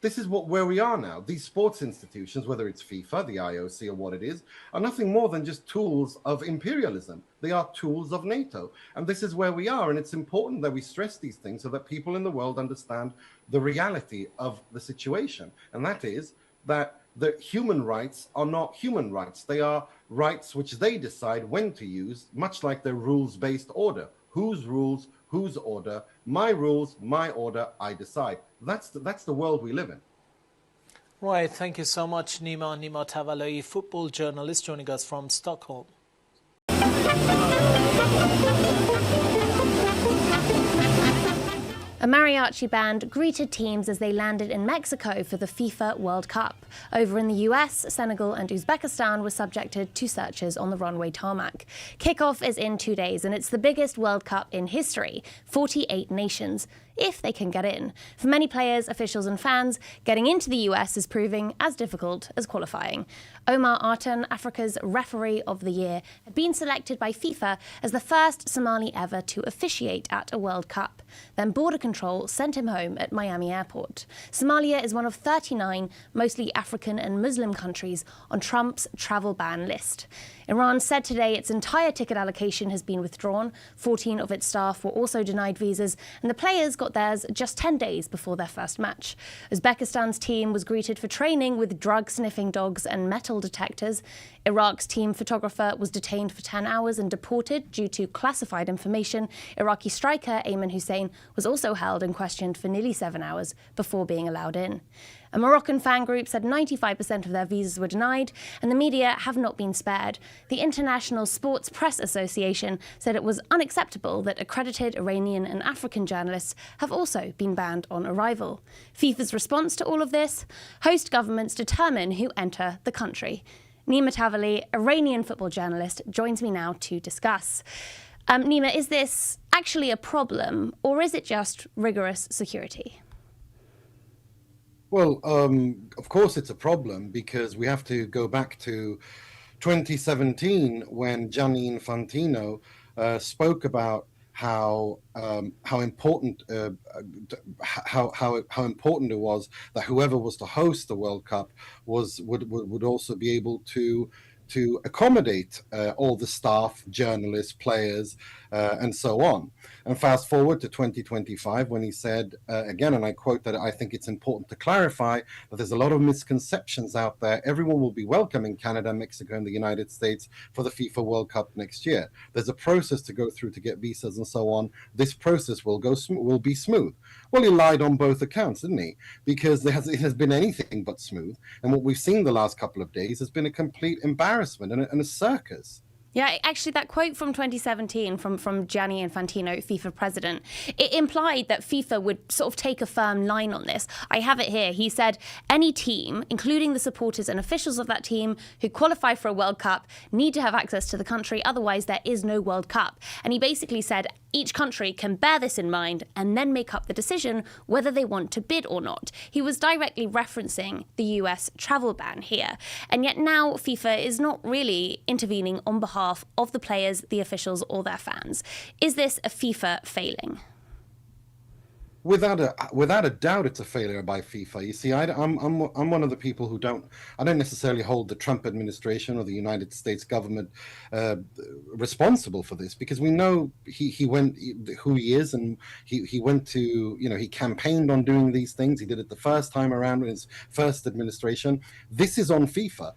This is where we are now. These sports institutions, whether it's FIFA, the IOC, or what it is, are nothing more than just tools of imperialism. They are tools of NATO. And this is where we are. And it's important that we stress these things so that people in the world understand the reality of the situation. And that is that the human rights are not human rights. They are rights which they decide when to use, much like their rules-based order. Whose rules, whose order? My rules, my order, I decide. That's the world we live in. Right, thank you so much, Nima Tavaloyi, football journalist, joining us from Stockholm. A mariachi band greeted teams as they landed in Mexico for the FIFA World Cup. Over in the US, Senegal and Uzbekistan were subjected to searches on the runway tarmac. Kickoff is in 2 days, and it's the biggest World Cup in history. 48 nations, if they can get in. For many players, officials and fans, getting into the US is proving as difficult as qualifying. Omar Artan, Africa's Referee of the Year, had been selected by FIFA as the first Somali ever to officiate at a World Cup. Then Border Control sent him home at Miami Airport. Somalia is one of 39 mostly African and Muslim countries on Trump's travel ban list. Iran said today its entire ticket allocation has been withdrawn. 14 of its staff were also denied visas, and the players got theirs just 10 days before their first match. Uzbekistan's team was greeted for training with drug-sniffing dogs and metal detectors. Iraq's team photographer was detained for 10 hours and deported due to classified information. Iraqi striker Ayman Hussein was also held and questioned for nearly 7 hours before being allowed in. A Moroccan fan group said 95% of their visas were denied, and the media have not been spared. The International Sports Press Association said it was unacceptable that accredited Iranian and African journalists have also been banned on arrival. FIFA's response to all of this? Host governments determine who enter the country. Nima Tavali, Iranian football journalist, joins me now to discuss. Nima, is this actually a problem, or is it just rigorous security? Well, of course it's a problem, because we have to go back to 2017 when Gianni Infantino spoke about how important it was that whoever was to host the World Cup would also be able to accommodate all the staff, journalists, players, and so on. And fast forward to 2025, when he said, again, and I quote, that I think it's important to clarify that there's a lot of misconceptions out there. Everyone will be welcome in Canada, Mexico, and the United States for the FIFA World Cup next year. There's a process to go through to get visas and so on. This process will be smooth. Well, he lied on both accounts, didn't he? Because it has been anything but smooth. And what we've seen the last couple of days has been a complete embarrassment and a circus. Yeah, actually, that quote from 2017 from Gianni Infantino, FIFA president, it implied that FIFA would sort of take a firm line on this. I have it here. He said, any team, including the supporters and officials of that team who qualify for a World Cup, need to have access to the country. Otherwise, there is no World Cup. And he basically said each country can bear this in mind and then make up the decision whether they want to bid or not. He was directly referencing the US travel ban here. And yet now FIFA is not really intervening on behalf behalf of the players, the officials, or their fans. Is this a FIFA failing? Without a doubt, it's a failure by FIFA. You see, I'm one of the people who don't necessarily hold the Trump administration or the United States government responsible for this, because we know he went who he is, and he went to, he campaigned on doing these things. He did it the first time around in his first administration. This is on FIFA.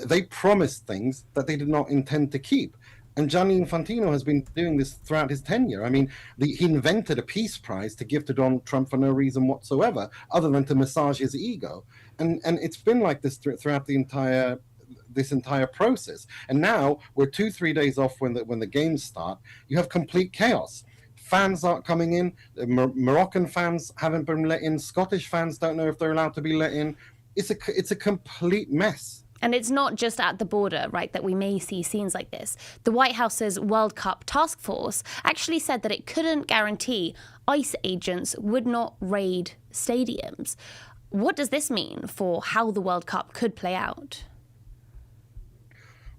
They promised things that they did not intend to keep. And Gianni Infantino has been doing this throughout his tenure. I mean, he invented a peace prize to give to Donald Trump for no reason whatsoever, other than to massage his ego. And it's been like this throughout this entire process. And now we're 2-3 days off when the games start. You have complete chaos. Fans aren't coming in. Moroccan fans haven't been let in. Scottish fans don't know if they're allowed to be let in. It's a complete mess. And it's not just at the border, right, that we may see scenes like this. The White House's World Cup task force actually said that it couldn't guarantee ICE agents would not raid stadiums. What does this mean for how the World Cup could play out?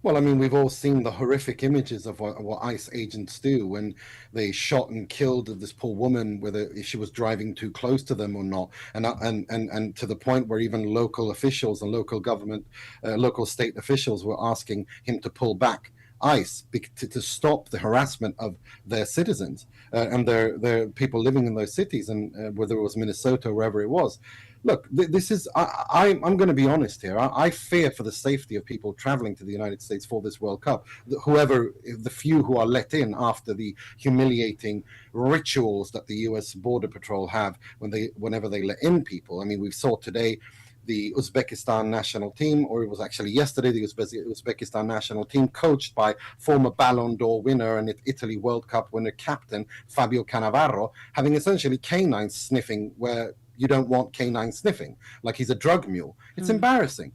Well, I mean, we've all seen the horrific images of what ICE agents do when they shot and killed this poor woman, whether she was driving too close to them or not, and to the point where even local officials and local government, local state officials were asking him to pull back ICE to stop the harassment of their citizens and their people living in those cities, and whether it was Minnesota or wherever it was. Look, this is, I'm going to be honest here. I fear for the safety of people traveling to the United States for this World Cup. The few who are let in after the humiliating rituals that the U.S. Border Patrol have whenever they let in people. I mean, we saw today the Uzbekistan national team, or it was actually yesterday, the Uzbekistan national team, coached by former Ballon d'Or winner and Italy World Cup winner captain Fabio Cannavaro, having essentially canines sniffing where you don't want canine sniffing, like he's a drug mule. It's embarrassing.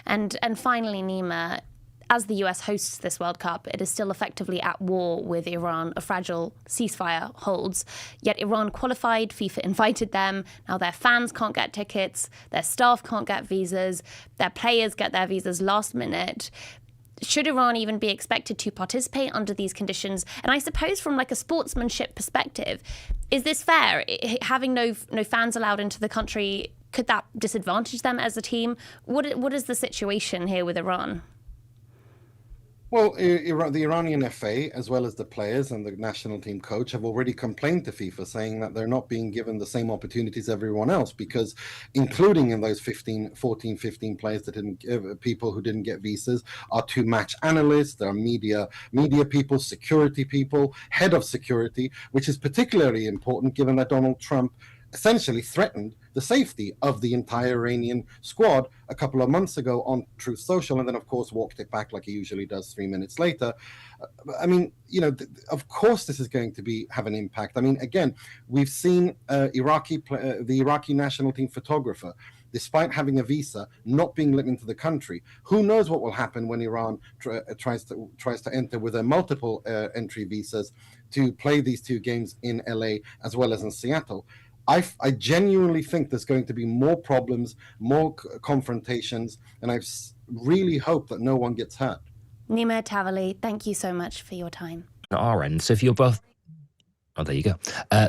And finally, Nima, as the US hosts this World Cup, it is still effectively at war with Iran. A fragile ceasefire holds. Yet Iran qualified, FIFA invited them. Now their fans can't get tickets, their staff can't get visas, their players get their visas last minute. Should Iran even be expected to participate under these conditions? And I suppose from like a sportsmanship perspective, is this fair? Having no fans allowed into the country, could that disadvantage them as a team? What is the situation here with Iran? Well, the Iranian FA, as well as the players and the national team coach, have already complained to FIFA, saying that they're not being given the same opportunities as everyone else, because including in those 15 players that people who didn't get visas are 2 match analysts, there are media people, security people, head of security, which is particularly important given that Donald Trump essentially threatened the safety of the entire Iranian squad a couple of months ago on Truth Social, and then, of course, walked it back like he usually does 3 minutes later. I mean, of course this is going to have an impact. I mean, again, we've seen the Iraqi national team photographer, despite having a visa, not being let into the country. Who knows what will happen when Iran tries to enter with multiple entry visas to play these 2 games in LA as well as in Seattle. I genuinely think there's going to be more problems, more confrontations, and I really hope that no one gets hurt. Nima Tavali, thank you so much for your time. At our end, so if you're both... Oh, there you go.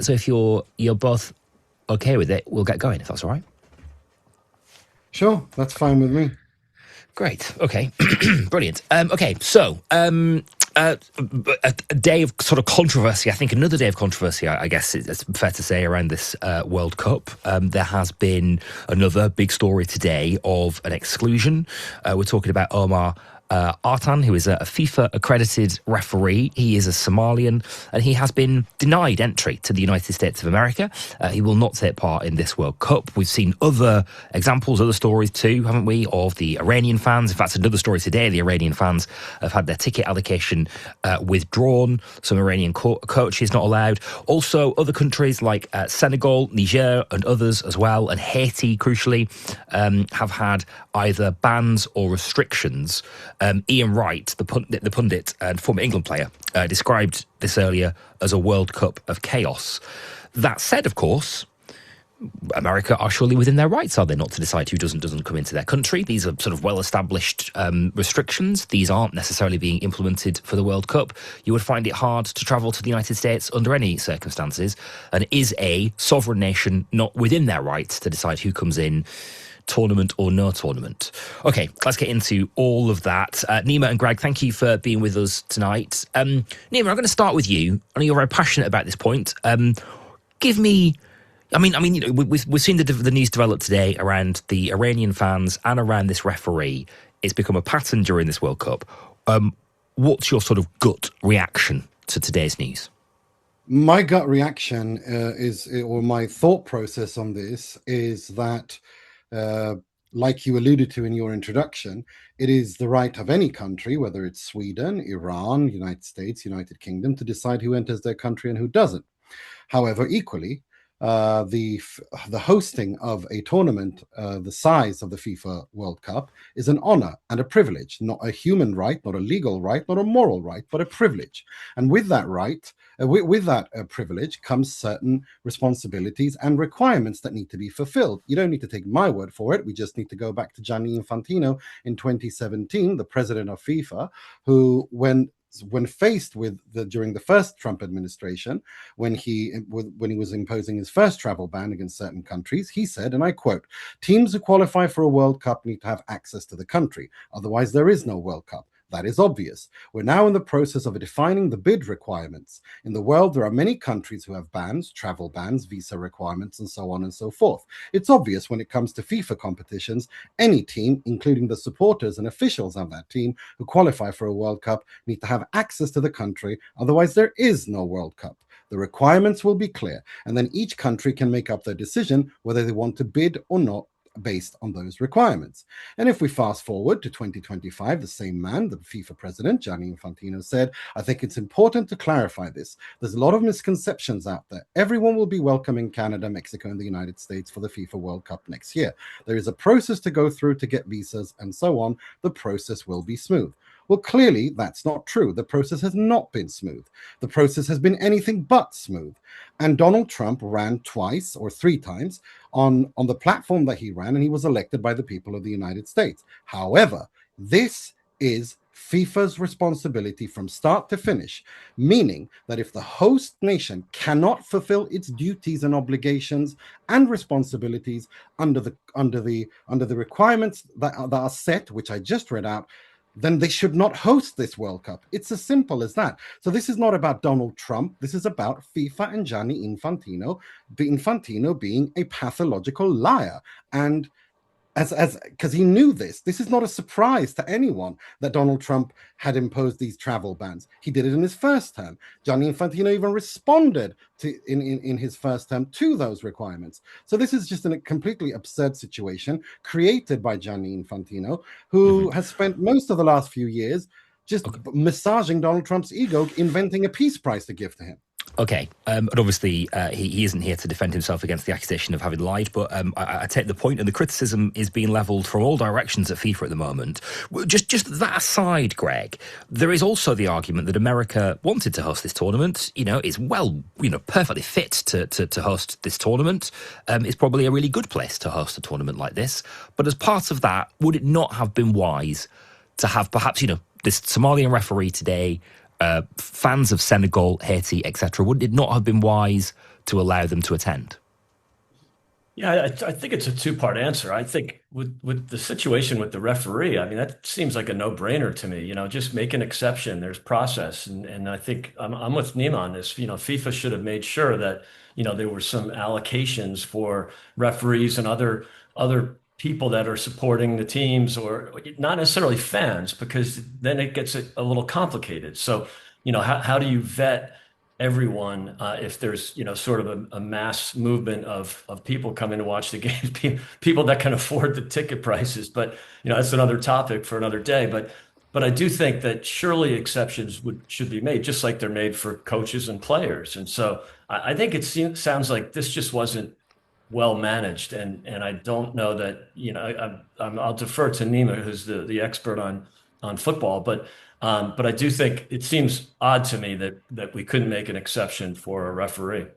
So if you're both okay with it, we'll get going, if that's all right. Sure, that's fine with me. Great. Okay. Brilliant. Okay, so... a day of sort of controversy, I think another day of controversy, I guess it's fair to say, around this World Cup. There has been another big story today of an exclusion. We're talking about Omar Artan, who is a FIFA-accredited referee. He is a Somalian, and he has been denied entry to the United States of America. He will not take part in this World Cup. We've seen other examples, other stories too, haven't we, of the Iranian fans. In fact, another story today, the Iranian fans have had their ticket allocation withdrawn. Some Iranian coaches not allowed. Also, other countries like Senegal, Niger, and others as well, and Haiti, crucially, have had either bans or restrictions. Ian Wright, the pundit and former England player, described this earlier as a World Cup of chaos. That said, of course, America are surely within their rights, are they not, to decide who doesn't come into their country? These are sort of well-established restrictions. These aren't necessarily being implemented for the World Cup. You would find it hard to travel to the United States under any circumstances. And is a sovereign nation not within their rights to decide who comes in, tournament or no tournament? Okay, let's get into all of that. Nima and Greg, thank you for being with us tonight. Nima, I'm going to start with you. I know you're very passionate about this point. Give me... I mean, you know, we've seen the news develop today around the Iranian fans and around this referee. It's become a pattern during this World Cup. What's your sort of gut reaction to today's news? My gut reaction or my thought process on this is that, like you alluded to in your introduction, it is the right of any country, whether it's Sweden, Iran, United States, United Kingdom, to decide who enters their country and who doesn't. However, equally, the hosting of a tournament the size of the FIFA World Cup is an honor and a privilege, not a human right, not a legal right, not a moral right, but a privilege. And with that right, with that privilege comes certain responsibilities and requirements that need to be fulfilled. You don't need to take my word for it. We just need to go back to Gianni Infantino in 2017, the president of FIFA, who, when faced with during the first Trump administration, when he was imposing his first travel ban against certain countries, he said, and I quote, "Teams who qualify for a World Cup need to have access to the country. Otherwise, there is no World Cup. That is obvious. We're now in the process of defining the bid requirements. In the world, there are many countries who have bans, travel bans, visa requirements, and so on and so forth. It's obvious when it comes to FIFA competitions, any team, including the supporters and officials of that team who qualify for a World Cup, need to have access to the country. Otherwise, there is no World Cup. The requirements will be clear, and then each country can make up their decision whether they want to bid or not, based on those requirements." And if we fast forward to 2025, the same man, the FIFA president, Gianni Infantino, said, "I think it's important to clarify this. There's a lot of misconceptions out there. Everyone will be welcome in Canada, Mexico, and the United States for the FIFA World Cup next year. There is a process to go through to get visas and so on. The process will be smooth." Well, clearly, that's not true. The process has not been smooth. The process has been anything but smooth. And Donald Trump ran twice or three times on the platform that he ran, and he was elected by the people of the United States. However, this is FIFA's responsibility from start to finish, meaning that if the host nation cannot fulfill its duties and obligations and responsibilities under the requirements that are set, which I just read out, then they should not host this World Cup. It's as simple as that. So this is not about Donald Trump. This is about FIFA and Gianni Infantino being a pathological liar. And because he knew this is not a surprise to anyone that Donald Trump had imposed these travel bans. He did it in his first term. Gianni Infantino even responded to in his first term to those requirements. So this is just a completely absurd situation created by Gianni Infantino, who has spent most of the last few years just massaging Donald Trump's ego, inventing a peace prize to give to him. Okay, and obviously he isn't here to defend himself against the accusation of having lied, but I take the point, and the criticism is being levelled from all directions at FIFA at the moment. Just that aside, Greg, there is also the argument that America wanted to host this tournament, is perfectly fit to host this tournament. It's probably a really good place to host a tournament like this, but as part of that, would it not have been wise to have perhaps, this Somalian referee today, fans of Senegal, Haiti, etc., would it not have been wise to allow them to attend? Yeah, I think it's a two-part answer. I think with the situation with the referee, I mean, that seems like a no-brainer to me. Just make an exception. There's process, and I think I'm with Nima on this. FIFA should have made sure that there were some allocations for referees and other people that are supporting the teams, or not necessarily fans, because then it gets a little complicated. So, how do you vet everyone if there's, sort of a mass movement of people coming to watch the games, people that can afford the ticket prices? But, that's another topic for another day. But I do think that surely exceptions should be made, just like they're made for coaches and players. And so I think it sounds like this just wasn't well managed, and I don't know that I'll defer to Nima, who's the expert on football, but I do think it seems odd to me that we couldn't make an exception for a referee.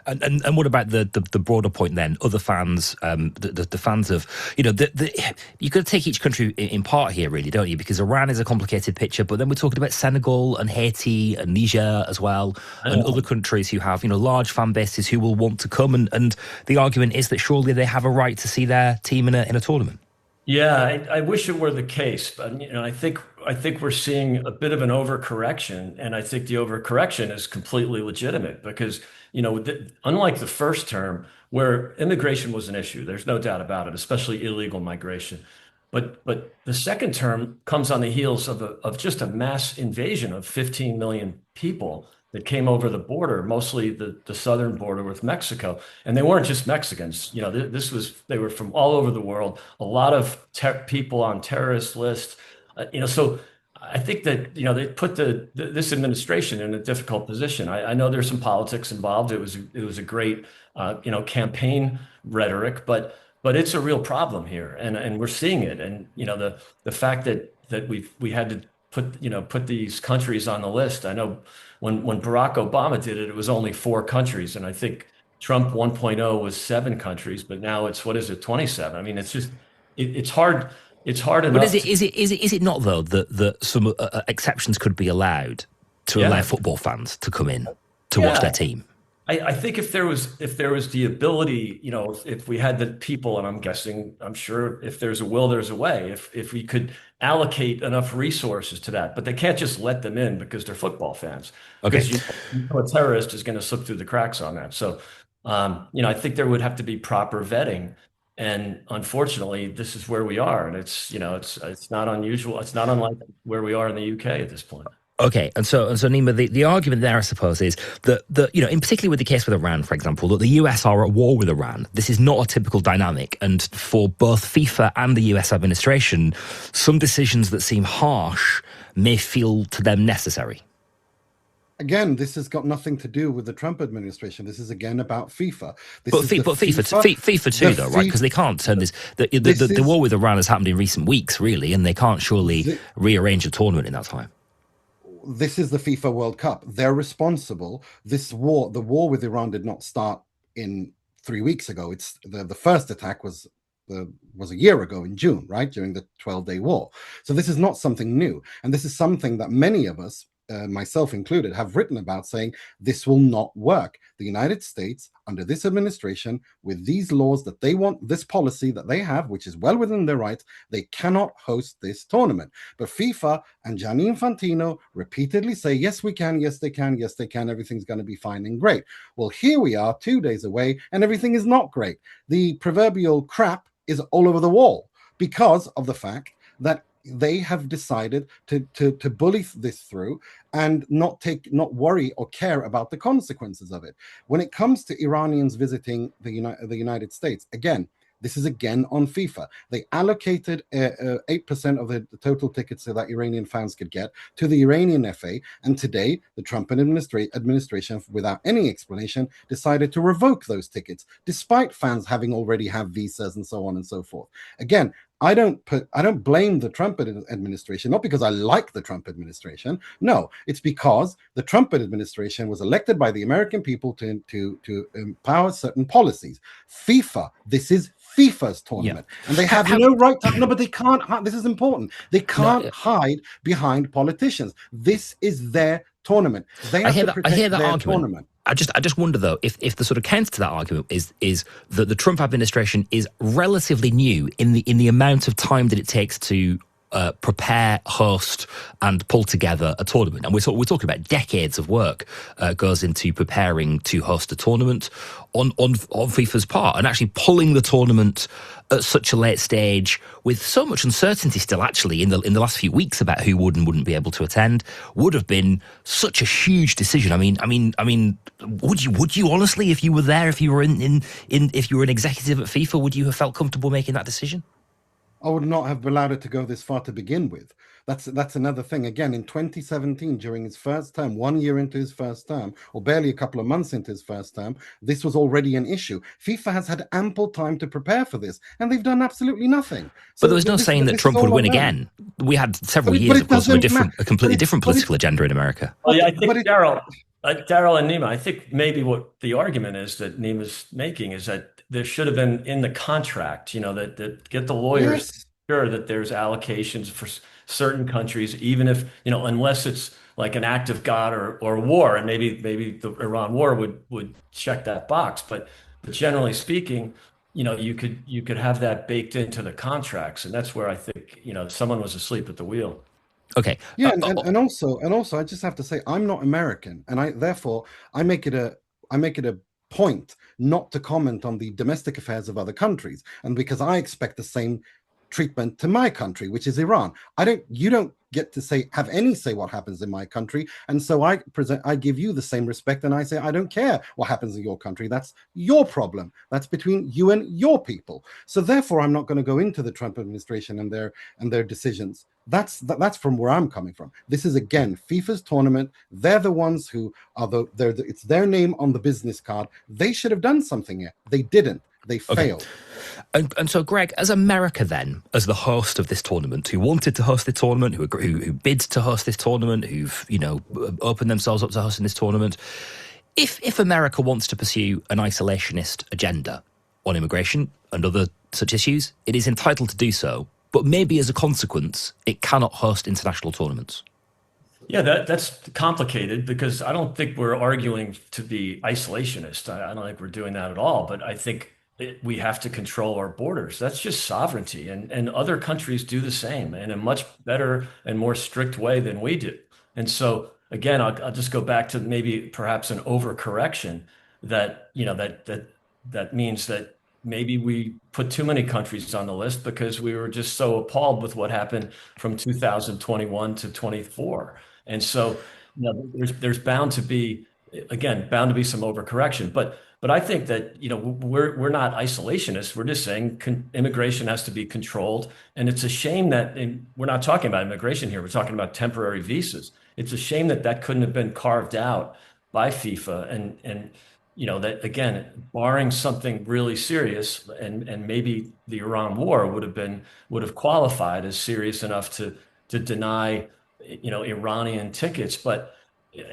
And what about the broader point then? Other fans, the fans of, you've got to take each country in part here, really, don't you? Because Iran is a complicated picture, but then we're talking about Senegal and Haiti and Niger as well, and other countries who have, large fan bases who will want to come. And the argument is that surely they have a right to see their team in a tournament. Yeah, I wish it were the case, but I think we're seeing a bit of an overcorrection, and I think the overcorrection is completely legitimate because unlike the first term where immigration was an issue, there's no doubt about it, especially illegal migration. But the second term comes on the heels of just a mass invasion of 15 million people that came over the border, mostly the southern border with Mexico. And they weren't just Mexicans. They were from all over the world, a lot of people on terrorist lists. So I think that, they put this administration in a difficult position. I know there's some politics involved. It was a great, campaign rhetoric, but it's a real problem here. And we're seeing it. And, the fact that we had to put these countries on the list. I know when Barack Obama did it, it was only 4 countries. And I think Trump 1.0 was 7 countries, but now it's, 27? I mean, it's just, it's hard. It's hard enough. But is it not though that some exceptions could be allowed to allow football fans to come in to watch their team? I think if there was the ability, if we had the people, and I'm sure if there's a will, there's a way. If we could allocate enough resources to that, but they can't just let them in because they're football fans. Okay, because a terrorist is going to slip through the cracks on that. So, I think there would have to be proper vetting. And unfortunately, this is where we are, and it's not unusual. It's not unlike where we are in the UK at this point. Okay, and so Nima, the argument there, I suppose, is that in particularly with the case with Iran, for example, that the US are at war with Iran. This is not a typical dynamic, and for both FIFA and the US administration, some decisions that seem harsh may feel to them necessary. Again, this has got nothing to do with the Trump administration. This is again about FIFA. FIFA too, though, right? Because they can't turn this. The war with Iran has happened in recent weeks, really, and they can't surely rearrange a tournament in that time. This is the FIFA World Cup. They're responsible. The war with Iran did not start in 3 weeks ago. It's the first attack was a year ago in June, right, during the 12-day war. So this is not something new, and this is something that many of us, myself included, have written about, saying this will not work. The United States, under this administration, with these laws that they want, this policy that they have, which is well within their rights, they cannot host this tournament. But FIFA and Gianni Infantino repeatedly say, yes, we can, yes, they can, yes, they can, everything's going to be fine and great. Well, here we are 2 days away, and everything is not great. The proverbial crap is all over the wall because of the fact that they have decided to bully this through and not worry or care about the consequences of it. When it comes to Iranians visiting the United States, again, this is again on FIFA. They allocated 8% of the total tickets that Iranian fans could get to the Iranian FA, and today the Trump administration, without any explanation, decided to revoke those tickets, despite fans having already have visas and so on and so forth. Again, I don't blame the Trump administration, not because I like the Trump administration. No, it's because the Trump administration was elected by the American people to empower certain policies. FIFA, this is FIFA's tournament, and they have no right to. No, but they can't. This is important. They can't hide behind politicians. This is their tournament. They have to protect their tournament. I just wonder though if the sort of counter to that argument is that the Trump administration is relatively new in the amount of time that it takes to prepare, host, and pull together a tournament. And we're talking about decades of work goes into preparing to host a tournament on FIFA's part, and actually pulling the tournament at such a late stage with so much uncertainty still actually in the last few weeks about who would and wouldn't be able to attend would have been such a huge decision. I mean, would you honestly, if you were there, if you were if you were an executive at FIFA, would you have felt comfortable making that decision? I would not have allowed it to go this far to begin with. That's another thing. Again, in 2017, during his first term, 1 year into his first term, or barely a couple of months into his first term, this was already an issue. FIFA has had ample time to prepare for this, and they've done absolutely nothing. But there was no saying that Trump would win again. We had several years, of course, of a completely different political agenda in America. Well, yeah, I think, Daryl, Daryl and Nima, I think maybe what the argument is that Nima's making is that there should have been in the contract, that get the lawyers Yes. sure that there's allocations for certain countries, even if, unless it's like an act of God or war, and maybe the Iran war would check that box. But generally speaking, you could have that baked into the contracts, and that's where I think, someone was asleep at the wheel. Okay. Yeah, and also I just have to say I'm not American, and I make it a point not to comment on the domestic affairs of other countries, and because I expect the same treatment to my country, which is Iran. You don't get to have any say what happens in my country, and so I give you the same respect, and I say I don't care what happens in your country. That's your problem. That's between you and your people. So therefore, I'm not going to go into the Trump administration and their decisions. That's from where I'm coming from. This is again FIFA's tournament. They're the ones who are it's their name on the business card. They should have done something here. They didn't. They failed. And so, Greg, as America then, as the host of this tournament, who wanted to host the tournament, who bid to host this tournament, who've opened themselves up to hosting this tournament, if America wants to pursue an isolationist agenda on immigration and other such issues, it is entitled to do so. But maybe as a consequence, it cannot host international tournaments. Yeah, that's complicated because I don't think we're arguing to be isolationist. I don't think we're doing that at all. But I think we have to control our borders. That's just sovereignty. And other countries do the same in a much better and more strict way than we do. And so, again, I'll just go back to maybe perhaps an overcorrection that means that maybe we put too many countries on the list because we were just so appalled with what happened from 2021 to 24. And so, there's bound to be some overcorrection. But I think that, we're not isolationists. We're just saying immigration has to be controlled. And it's a shame that we're not talking about immigration here. We're talking about temporary visas. It's a shame that couldn't have been carved out by FIFA and that, again, barring something really serious, and maybe the Iran war would have qualified as serious enough to deny, Iranian tickets. But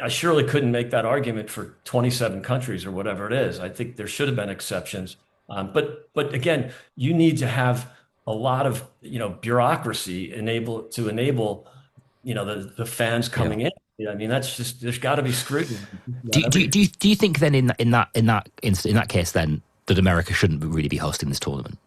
I surely couldn't make that argument for 27 countries or whatever it is. I think there should have been exceptions. But again, you need to have a lot of, bureaucracy enable the fans coming in. I mean, that's just, there's got to be scrutiny. Do you think then in that case then that America shouldn't really be hosting this tournament?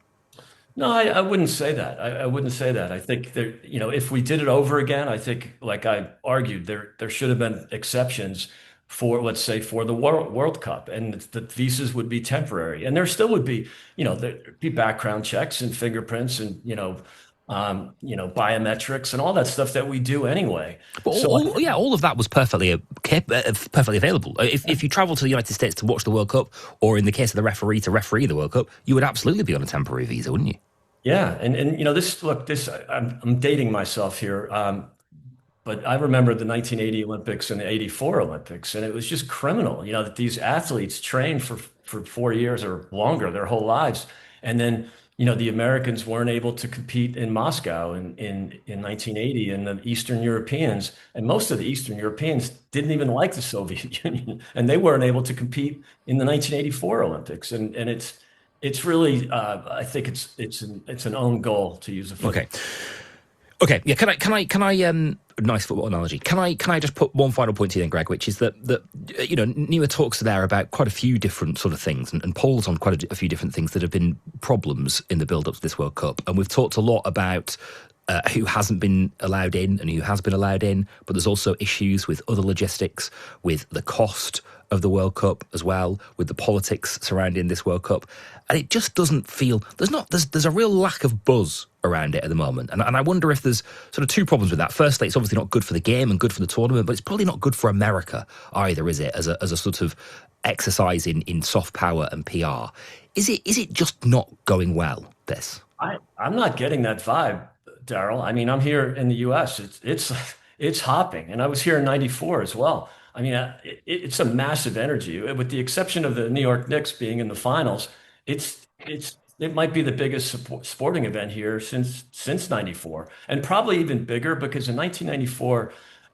No, I wouldn't say that. I wouldn't say that. I think if we did it over again, I think, like I argued, there should have been exceptions for, let's say, for the World Cup, and the visas would be temporary, and there still would be, there'd be background checks and fingerprints and biometrics and all that stuff that we do anyway. But all of that was perfectly available. If you travel to the United States to watch the World Cup, or in the case of the referee to referee the World Cup, you would absolutely be on a temporary visa, wouldn't you? Yeah, and I'm dating myself here, but I remember the 1980 Olympics and the 84 Olympics, and it was just criminal, that these athletes trained for 4 years or longer, their whole lives, and then the Americans weren't able to compete in Moscow in 1980, and the Eastern Europeans, and most of the Eastern Europeans didn't even like the Soviet Union, and they weren't able to compete in the 1984 Olympics. And it's really, I think it's an own goal, to use a phrase. Okay. Yeah. Can I? Nice football analogy. Can I just put one final point to you then, Greg, which is that Nima talks there about quite a few different sort of things, and polls on quite a few different things that have been problems in the build-up to this World Cup, and we've talked a lot about who hasn't been allowed in and who has been allowed in, but there's also issues with other logistics, with the cost of the World Cup as well, with the politics surrounding this World Cup, and it just doesn't feel there's a real lack of buzz around it at the moment, and I wonder if there's sort of two problems with that. Firstly, it's obviously not good for the game and good for the tournament, but it's probably not good for America either, is it? As a sort of exercise in soft power and PR, is it just not going well? This I'm not getting that vibe, Daryl. I mean, I'm here in the U.S. It's hopping, and I was here in '94 as well. I mean, it's a massive energy. With the exception of the New York Knicks being in the finals, it might be the biggest sporting event here since '94, and probably even bigger because in 1994,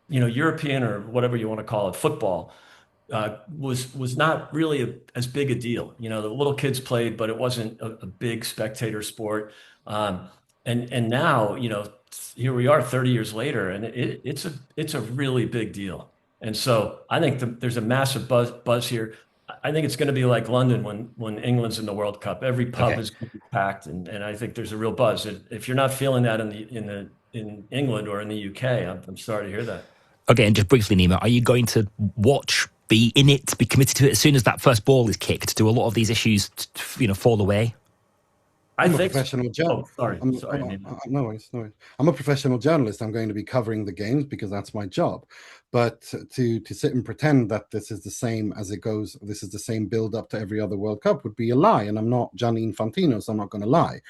European or whatever you want to call it, football, was not really as big a deal. You know, the little kids played, but it wasn't a big spectator sport. And now, you know, here we are 30 years later, and it's a really big deal. And so I think there's a massive buzz here. I think it's going to be like London when England's in the World Cup. Every pub is going to be packed, and I think there's a real buzz. If you're not feeling that in England or in the UK, I'm sorry to hear that. Okay, and just briefly, Nima, are you going to watch, be in it, be committed to it as soon as that first ball is kicked? Do a lot of these issues, fall away? I'm a professional journalist. Oh, sorry. No worries. I'm a professional journalist. I'm going to be covering the games because that's my job. But to sit and pretend that this is the same as it goes, this is the same build up to every other World Cup would be a lie. And I'm not Gianni Infantino, so I'm not going to lie.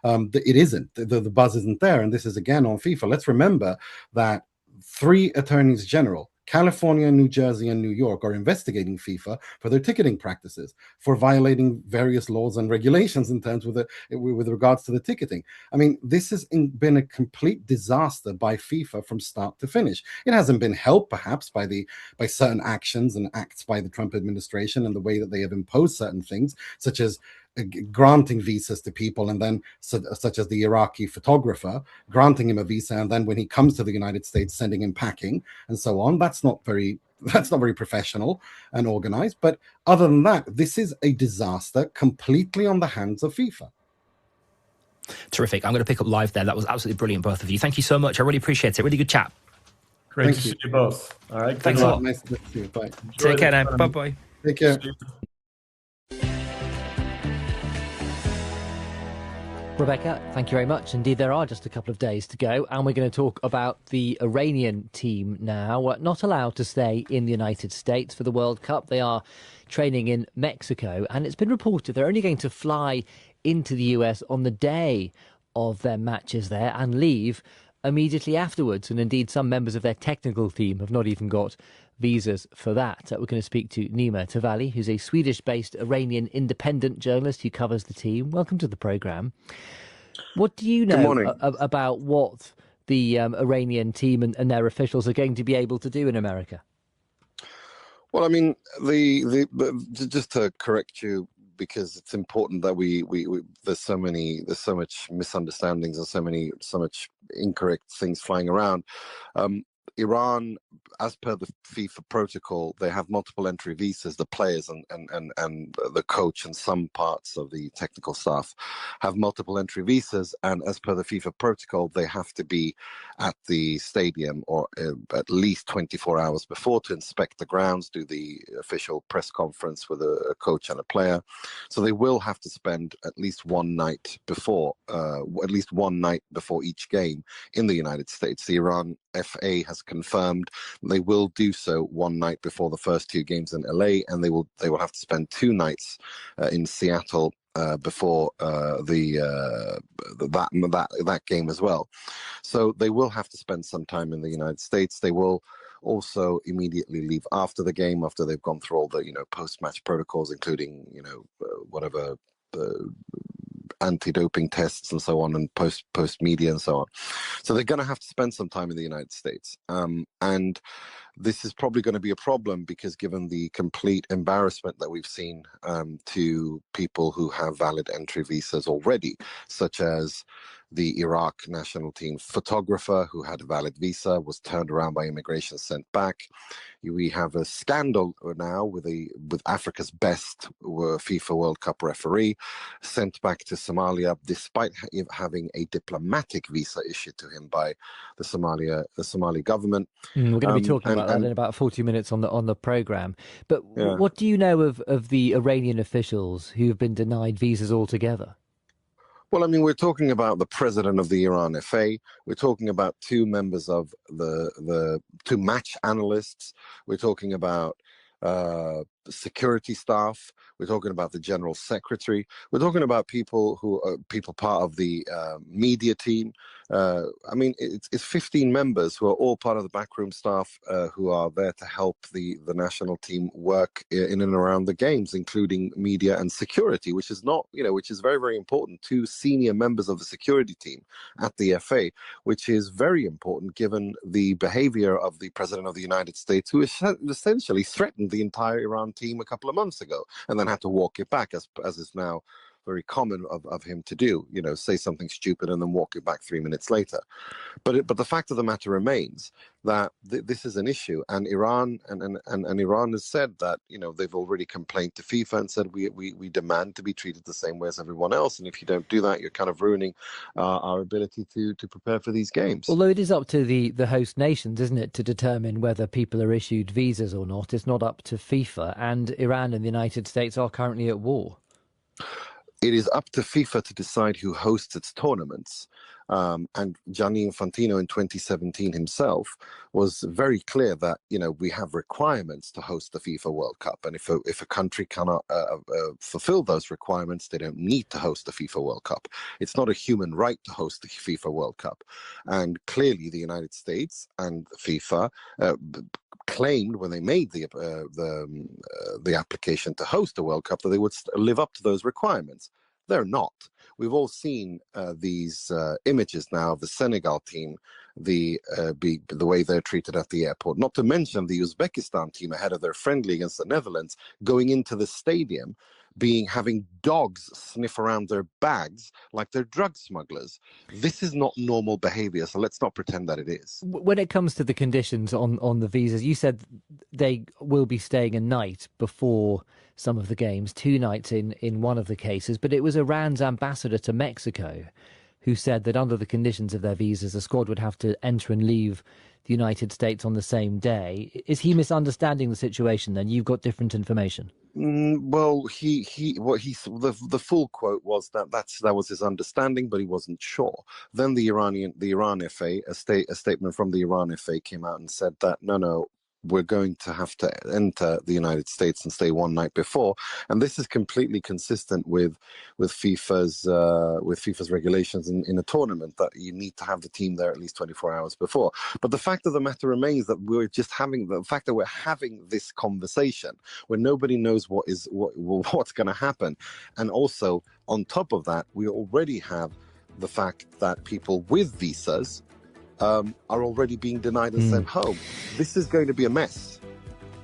It isn't. The buzz isn't there. And this is again on FIFA. Let's remember that 3 attorneys general, California, New Jersey, and New York, are investigating FIFA for their ticketing practices, for violating various laws and regulations in terms with regards to the ticketing. I mean, this has been a complete disaster by FIFA from start to finish. It hasn't been helped, perhaps, by certain actions and acts by the Trump administration and the way that they have imposed certain things, such as granting visas to people, and then such as the Iraqi photographer, granting him a visa, and then when he comes to the United States, sending him packing and so on. That's not very professional and organized. But other than that, this is a disaster completely on the hands of FIFA. Terrific. I'm going to pick up live there. That was absolutely brilliant, both of you. Thank you so much. I really appreciate it. Really good chat. Great to see you both. All right. Thanks a lot. Nice to see you. Bye. Take care now. Bye-bye. Take care. Rebecca, thank you very much. Indeed, there are just a couple of days to go, and we're going to talk about the Iranian team now. Not allowed to stay in the United States for the World Cup. They are training in Mexico, and it's been reported they're only going to fly into the US on the day of their matches there and leave immediately afterwards. And indeed, some members of their technical team have not even got visas for that. We're going to speak to Nima Tavali, who's a Swedish-based Iranian independent journalist who covers the team. Welcome to the programme. What do you know about what the Iranian team and their officials are going to be able to do in America? Well, I mean, just to correct you, because it's important that we there's so much misunderstandings and so much incorrect things flying around. Iran, as per the FIFA protocol, they have multiple entry visas. The players and the coach and some parts of the technical staff have multiple entry visas. And as per the FIFA protocol, they have to be at the stadium or at least 24 hours before to inspect the grounds, do the official press conference with a coach and a player. So they will have to spend at least one night before each game in the United States. The Iran FA has confirmed they will do so one night before the first 2 games in LA, and they will have to spend 2 nights in Seattle before that game as well. So they will have to spend some time in the United States. They will also immediately leave after the game, after they've gone through all the post-match protocols, including whatever anti-doping tests and so on, and post media and so on. So they're going to have to spend some time in the United States. And this is probably going to be a problem because given the complete embarrassment that we've seen to people who have valid entry visas already, such as the Iraq national team photographer who had a valid visa, was turned around by immigration, sent back. We have a scandal now with Africa's best FIFA World Cup referee sent back to Somalia, despite having a diplomatic visa issued to him by the Somali government. We're going to be talking about that in about 40 minutes on the programme. But what do you know of the Iranian officials who have been denied visas altogether? Well, I mean, we're talking about the president of the Iran FA. We're talking about 2 members of the 2 match analysts. We're talking about security staff. We're talking about the general secretary. We're talking about people who are part of the media team. I mean, it's 15 members who are all part of the backroom staff who are there to help the national team work in and around the games, including media and security, which is which is very, very important. 2 senior members of the security team at the FA, which is very important given the behavior of the President of the United States, who essentially threatened the entire Iran team a couple of months ago and then had to walk it back, as is now very common of him to do, say something stupid and then walk it back 3 minutes later. But the fact of the matter remains that this is an issue, and Iran and Iran has said that they've already complained to FIFA and said we demand to be treated the same way as everyone else, and if you don't do that, you're kind of ruining our ability to prepare for these games. Although it is up to the host nations, isn't it, to determine whether people are issued visas or not. It's not up to FIFA, and Iran and the United States are currently at war. It is up to FIFA to decide who hosts its tournaments. And Gianni Infantino in 2017 himself was very clear that, we have requirements to host the FIFA World Cup. And if a country cannot fulfill those requirements, they don't need to host the FIFA World Cup. It's not a human right to host the FIFA World Cup. And clearly the United States and FIFA claimed when they made the application to host the World Cup that they would live up to those requirements. They're not. We've all seen these images now of the Senegal team, the way they're treated at the airport. Not to mention the Uzbekistan team ahead of their friendly against the Netherlands going into the stadium, having dogs sniff around their bags like they're drug smugglers. This is not normal behavior, so let's not pretend that it is. When it comes to the conditions on the visas, you said they will be staying a night before some of the games, 2 nights in one of the cases, but it was Iran's ambassador to Mexico who said that under the conditions of their visas, the squad would have to enter and leave the United States on the same day. Is he misunderstanding the situation then? You've got different information. Well, the full quote was that was his understanding, but he wasn't sure. Then the Iran FA, a statement from the Iran FA came out and said that no, we're going to have to enter the United States and stay 1 night before, and this is completely consistent with FIFA's regulations in a tournament that you need to have the team there at least 24 hours before. But the fact of the matter remains that we're having this conversation where nobody knows what's going to happen, and also on top of that, we already have the fact that people with visas are already being denied and sent home. This is going to be a mess.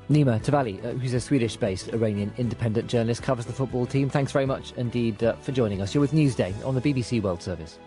Nima Tavali, who's a Swedish-based Iranian independent journalist, covers the football team. Thanks very much indeed for joining us. You're with Newsday on the BBC World Service.